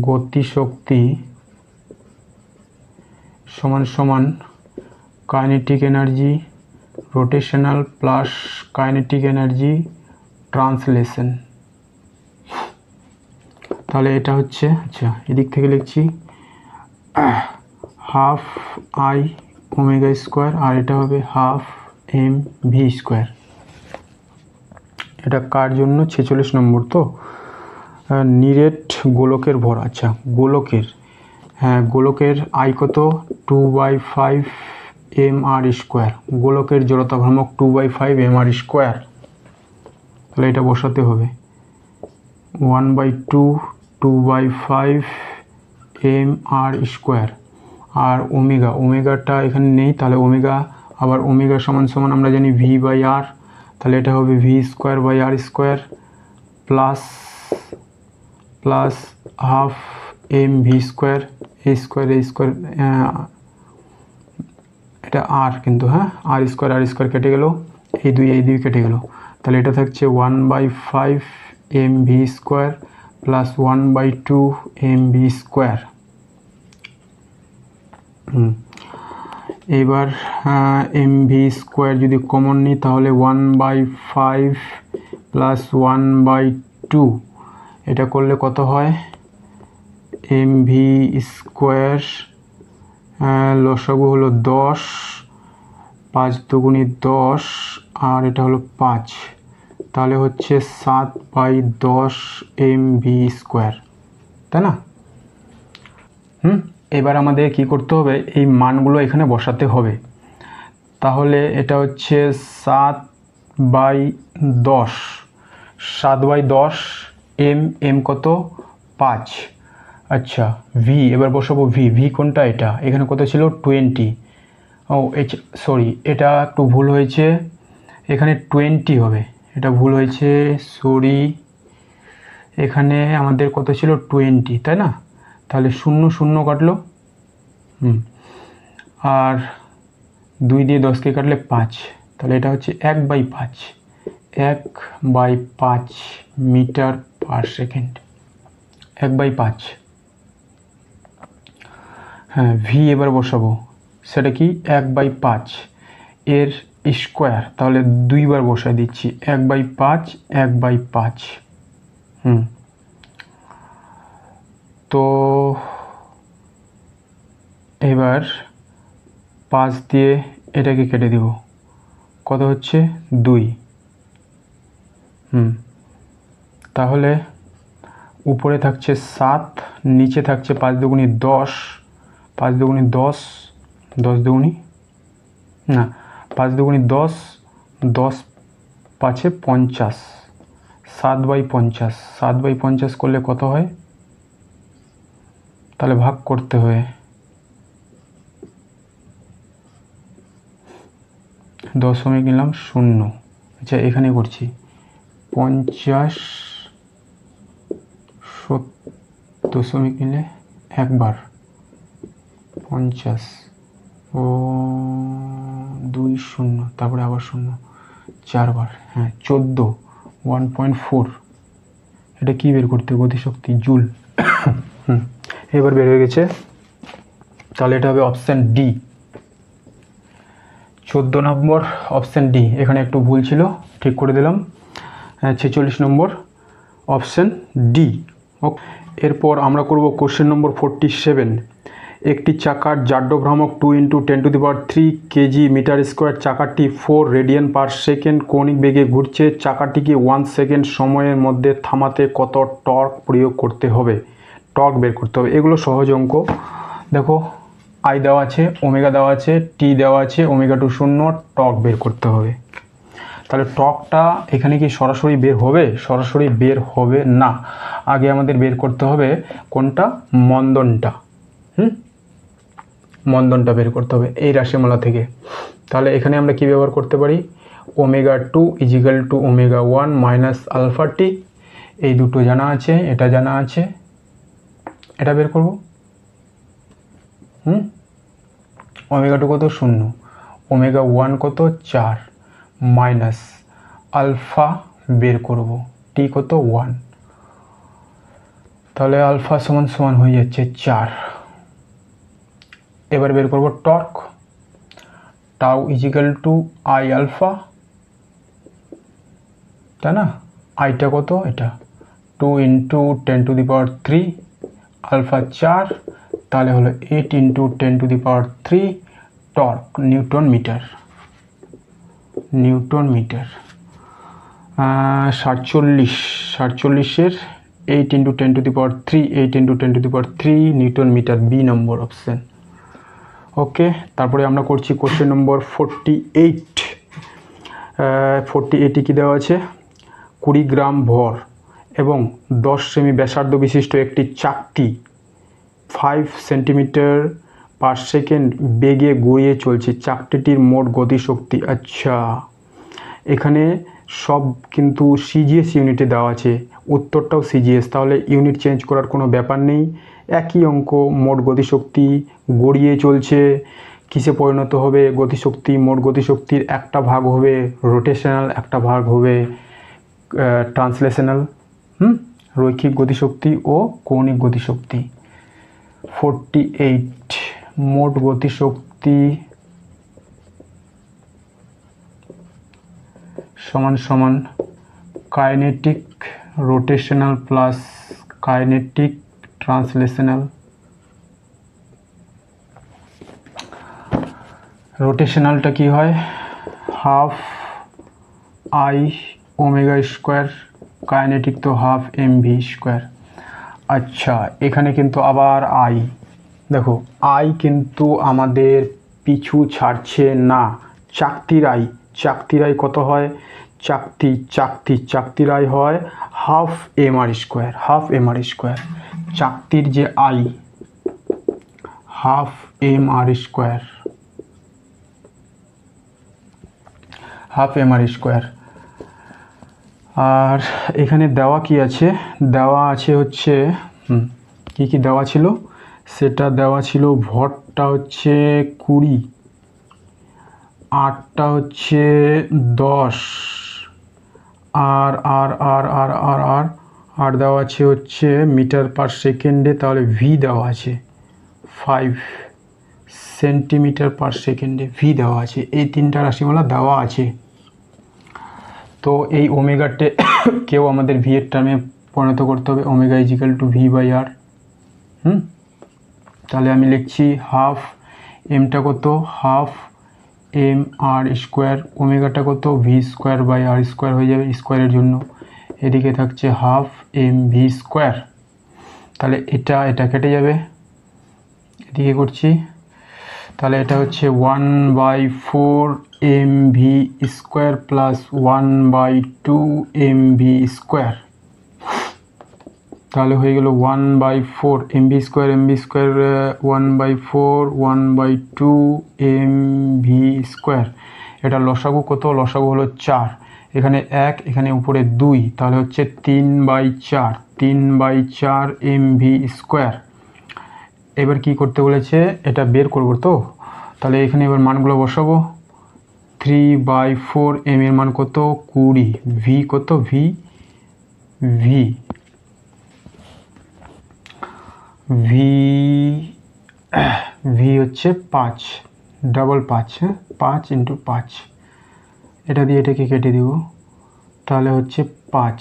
গতিশক্তি সমান সমান kinetic energy rotational plus kinetic energy translation. তাহলে এটা হচ্ছে, আচ্ছা এদিক থেকে লিখছি হাফ আই ওমেগা স্কোয়ার, আর এটা হবে হাফ এম ভি স্কোয়ার। এটা কার জন্য? 46 নম্বর। তো নিরেট গোলকের ভর, আচ্ছা গোলকের, হ্যাঁ গোলকের আই কত? 2/5 mr স্কোয়ার। গোলকের জড়তা ভ্রামক 2/5 mr স্কোয়ার। তাহলে এটা বসাতে হবে 1/2 2/5 mr স্কোয়ার। আর ওমেগাটা এখানে নেই, তাহলে ওমেগা, আবার ওমেগা সমান সমান আমরা জানি v/r। তাহলে এটা হবে v square by R square plus half M V square. এই স্কোয়ার এটা আর কিন্তু, হ্যাঁ আর স্কোয়ার কেটে গেল, এই দুই কেটে গেল। তাহলে এটা থাকছে 1/5 M V square plus 1/2 M V square. এবার এম ভি স্কোয়ার যদি কমন নিই তাহলে 1/5 প্লাস 1/2, এটা করলে কত হয়? এম ভি স্কোয়ার লসাগু হলো 10, 5 দুগুণে 10, আর এটা হলো 5, তাহলে হচ্ছে 7/10 এম ভি স্কোয়ার, তাই না? এবার আমাদের কি করতে হবে? এই মানগুলো এখানে বসাতে হবে। তাহলে এটা হচ্ছে 7/10, 7/10 এম কত? 5। আচ্ছা ভি এবার বসাবো, ভি কোনটা? এটা এখানে কত ছিল? 20। ও সরি, এটা একটু ভুল হয়েছে, এখানে 20 হবে, এটা ভুল হয়েছে, সরি। এখানে আমাদের কত ছিল? 20, তাই না? তাহলে 0 কাটলো, আর 2 দিয়ে 10কে কাটলে 5, তাহলে এটা হচ্ছে 1/5 মিটার পার সেকেন্ড, 1/5। হ্যাঁ ভি এবার বসাবো, সেটা কি? 1/5 এর স্কোয়ার, তাহলে 2বার বসায় দিচ্ছি, 1/5 তো এবার 5 দিয়ে এটাকে কেটে দিব, কত হচ্ছে? 2। তাহলে উপরে থাকছে 7, নিচে থাকছে 5 দুগুণে 10, 5 দুগুণে 10, 10 দুগুণে না 5 দুগুণে 10, 10 5 50, 7/50, 7/50 করলে কত হয়? তাহলে ভাগ করতে হয়, 0 নিলাম 0। আচ্ছা এখানে করছি 50 দশমিক নিলে একবার 50 ও 2 0, তারপরে আবার 0 4বার, হ্যাঁ 14, 1.4। এটা কি বের করতে? গতিশক্তি, জুল। এবার বের হয়ে গেছে। তাহলে এটা হবে অপশান ডি। 14 নম্বর অপশান ডি, এখানে একটু ভুল ছিল, ঠিক করে দিলাম। 46 নম্বর অপশান ডি। ওকে, এরপর আমরা করব কোশ্চেন নম্বর 47। একটি চাকার জাড্যভ্রামক 2 × 10⁻³ কেজি মিটার স্কোয়ার, চাকাটি 4 রেডিয়ান পার সেকেন্ড কৌণিক বেগে ঘুরছে। চাকাটিকে 1 সেকেন্ড সময়ের মধ্যে থামাতে কত টর্ক প্রয়োগ করতে হবে? টর্ক বের করতে হবে। এগুলো সহজ অঙ্ক। দেখো, আই দেওয়া আছে, ওমেগা দেওয়া আছে, টি দেওয়া আছে, ওমেগা 2 0, টর্ক বের করতে হবে। তাহলে টর্কটা এখানে কি সরাসরি বের হবে? সরাসরি বের হবে না। আগে আমাদের বের করতে হবে কোনটা? মন্দনটা। মন্দনটা বের করতে হবে এই রাশিমালা থেকে। তাহলে এখানে আমরা কি ব্যবহার করতে পারি? Omega 2 = omega 1 minus alpha T. এই দুটো জানা আছে, এটা জানা আছে, এটা বের করব। ওমেগা 2 কত? 0। ওমেগা 1 কত? 4 মাইনাস আলফা বের করব, টি কত? 1। তাহলে আলফা সমান সমান হয়ে যাচ্ছে 4। এবার বের করব টর্ক। টাউ = আই আলফা, তাই না? আইটা কত? এটা 2 × 10⁻³ আলফা 4, তাহলে হলো 8 × 10⁻³ টর্ক নিউটন মিটার। 47-এর 8 × 10⁻³ 8 × 10⁻³ নিউটন মিটার, বি নম্বর অপশান। ওকে, তারপরে আমরা করছি কোশ্চেন নম্বর 48। 48 কি দেওয়া আছে? 20 গ্রাম ভর এবং 10 সেমি ব্যাসার্ধ বিশিষ্ট একটি চাকতি 5 সেন্টিমিটার পার সেকেন্ড বেগে গড়িয়ে চলছে। চাকতিটির মোট গতিশক্তি। আচ্ছা, এখানে সব কিন্তু সিজিএস ইউনিটে দেওয়া আছে, উত্তরটাও সিজিএস, তাহলে ইউনিট চেঞ্জ করার কোনো ব্যাপার নেই। একই অঙ্ক, মোট গতিশক্তি গড়িয়ে চলছে, কিসে পরিণত হবে? গতিশক্তি, মোট গতিশক্তির একটা ভাগ হবে রোটেশনাল, একটা ভাগ হবে ট্রান্সলেশনাল। রৈখিক গতিশক্তি ও কৌণিক গতিশক্তি। 48 মোট গতিশক্তি সমান সমান kinetic rotational plus kinetic translational. রোটেশনালটা কি হয়? Half I omega square, kinetic তো হাফ mv স্কোয়ার। আচ্ছা, এখানে কিন্তু আবার আই, দেখো আই কিন্তু আমাদের পিছু ছাড়ছে না। চাকতির আই কত হয়? চাকতির আই হয় হাফ mr স্কোয়ার। চাকতির যে আই হাফ mr স্কোয়ার। আর এখানে দেওয়া কি আছে? দেওয়া আছে হচ্ছে কি দেওয়া ছিল? সেটা দেওয়া ছিল ভরটা হচ্ছে 20, আটটা হচ্ছে 10, আর আর আর আর আর আর আর দেওয়া আছে হচ্ছে মিটার পার সেকেন্ডে, তাহলে ভি দেওয়া আছে 5 সেন্টিমিটার পার সেকেন্ডে, ভি দেওয়া আছে। এই তিনটা রাশিমালা দেওয়া আছে। তো এই ওমেগাটে কেউ আমাদের ভি এর টার্মে পরিণত করতে হবে। Omega = v/r। তাহলে আমি লিখছি হাফ, এমটা কত? হাফ mr স্কোয়ার, ওমেগাটা কত? v²/r² হয়ে যাবে স্কোয়ারের জন্য। এদিকে থাকছে হাফ mv স্কোয়ার। তাহলে এটা কেটে যাবে, এদিকে করছি। তাহলে এটা হচ্ছে 1/4 mv square plus 1/2 mv square. তাহলে হয়ে গেল 1/4 mv স্কোয়ার 1/2 mv স্কোয়ার। এটা লসাগু কত? লসাগু হলো 4, এখানে 1, এখানে উপরে 2, তাহলে হচ্ছে 3/4 mv স্কোয়ার। এবার কি করতে বলেছে? এটা বের করব তো, তাহলে এখানে এবার মানগুলো বসাবো। 3/4 m এর মান কত? 20। ভি কত? ভি 1 ভি হচ্ছে 5, ডবল 5, হ্যাঁ 5 × 5, এটা দিয়ে এটাকে কেটে দিব, তাহলে হচ্ছে 5,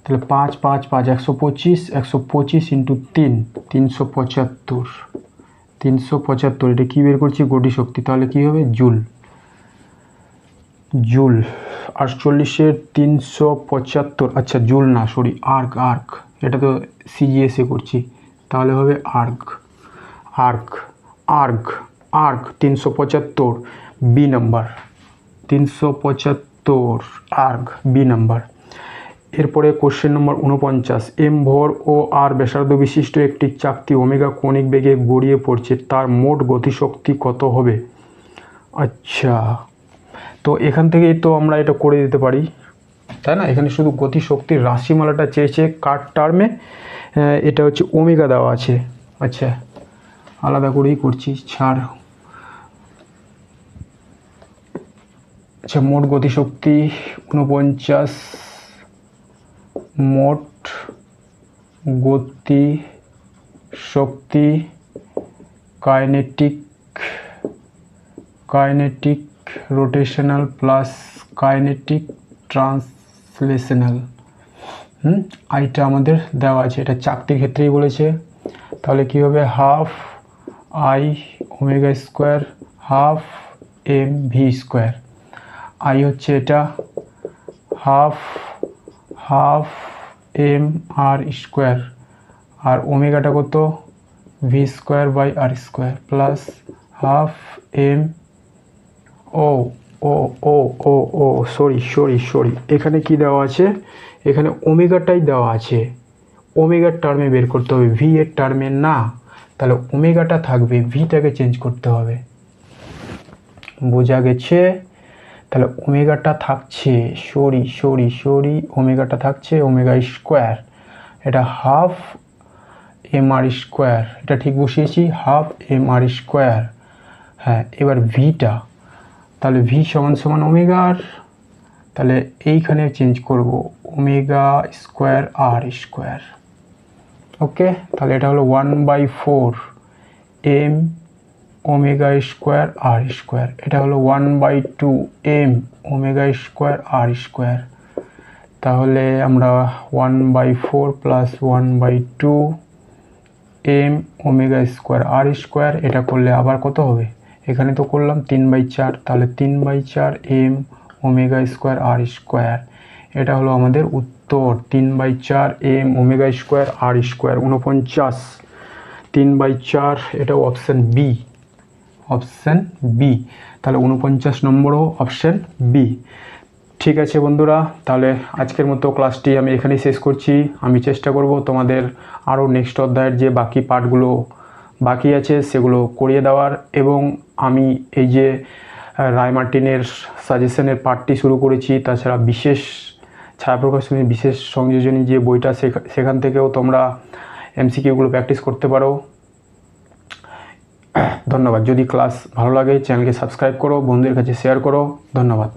তাহলে 5 5 5 125, 125 × 3 375, 375, এটা কী বের করছি গতি শক্তি, তাহলে কী হবে জুল, জুল 48-এর 375, আচ্ছা জুল না সরি আর্ক, আর্ক এটা তো সিজিএসে করছি, তাহলে হবে erg, erg erg erg 375 B number, 375 erg B number. এরপরে কোশ্চেন নম্বর 49, এম ভর ও আর ব্যাসার্ধ বিশিষ্ট একটি চাকতি ওমেগা কৌণিক বেগে গড়িয়ে পড়ছে, তার মোট গতিশক্তি কত হবে? আচ্ছা, তো এখান থেকেই তো আমরা এটা করে দিতে পারি, তাই না? এখানে শুধু গতিশক্তির রাশিমালাটা চেয়েছে কার টার্মে, এটা হচ্ছে ওমেগা দেওয়া আছে। আচ্ছা, আলাদা করেই করছি, ছাড়। আচ্ছা, মোট গতিশক্তি 49, মোট গতি শক্তি kinetic, kinetic rotational plus kinetic translational, আইটা আমাদের দেওয়া আছে, এটা চাকতির ক্ষেত্রেই বলেছে, তাহলে কি হবে half I omega square half M V square, I হচ্ছে এটা half half M R square, আর ওমেগাটা কত V square by R square plus half M, ও ও ও ও ও সরি সরি সরি, এখানে কি দেওয়া আছে, এখানে ওমেগাটাই দেওয়া আছে, ওমেগার টার্মে বের করতে হবে, ভি এর টার্মে না, তাহলে ওমেগাটা থাকবে, ভিটাকে চেঞ্জ করতে হবে, বোঝা গেছে? তাহলে ওমেগাটা থাকছে, সরি সরি সরি, ওমেগাটা থাকছে ওমেগা স্কোয়ার, এটা হাফ এম আর স্কোয়ার, এটা ঠিক বসিয়েছি হাফ এম আর স্কোয়ার, হ্যাঁ এবার ভিটা, তাহলে ভি সমান সমান ওমেগার, তাহলে এইখানে চেঞ্জ করব ওমেগা স্কোয়ার আর স্কোয়ার, ওকে, তাহলে এটা হলো 1/4 এম ওমেগা স্কোয়ার আর স্কোয়ার, এটা হলো 1/2 এম ওমেগা স্কোয়ার আর স্কোয়ার, তাহলে আমরা 1/4 প্লাস 1/2 এম ওমেগা স্কোয়ার আর স্কোয়ার, এটা করলে আবার কত হবে, এখানে তো করলাম 3/4, তাহলে 3/4 এম ওমেগা স্কোয়ার আর স্কোয়ার, এটা হলো আমাদের উত্তর, 3/4 এম ওমেগা স্কোয়ার আর স্কোয়ার 49, 3/4, এটা অপশান বি, অপশান বি, তাহলে 49 নম্বরও অপশান বি। ঠিক আছে বন্ধুরা, তাহলে আজকের মতো ক্লাসটি আমি এখানেই শেষ করছি। আমি চেষ্টা করব তোমাদের আরও নেক্সট অধ্যায়ের যে বাকি পার্টগুলো বাকি আছে সেগুলো করিয়ে দেওয়ার, এবং আমি এই যে রায়-মার্টিনের সাজেশনের পার্টটি শুরু করেছি, তাছাড়া বিশেষ ছায়াপ্রকাশনী বিশেষ সংযোজনী যে বইটা, সেখান থেকেও তোমরা এমসিকিউগুলো প্র্যাকটিস করতে পারো। ধন্যবাদ। যদি ক্লাস ভালো লাগে চ্যানেলকে সাবস্ক্রাইব করো, বন্ধুদের কাছে শেয়ার করো। ধন্যবাদ।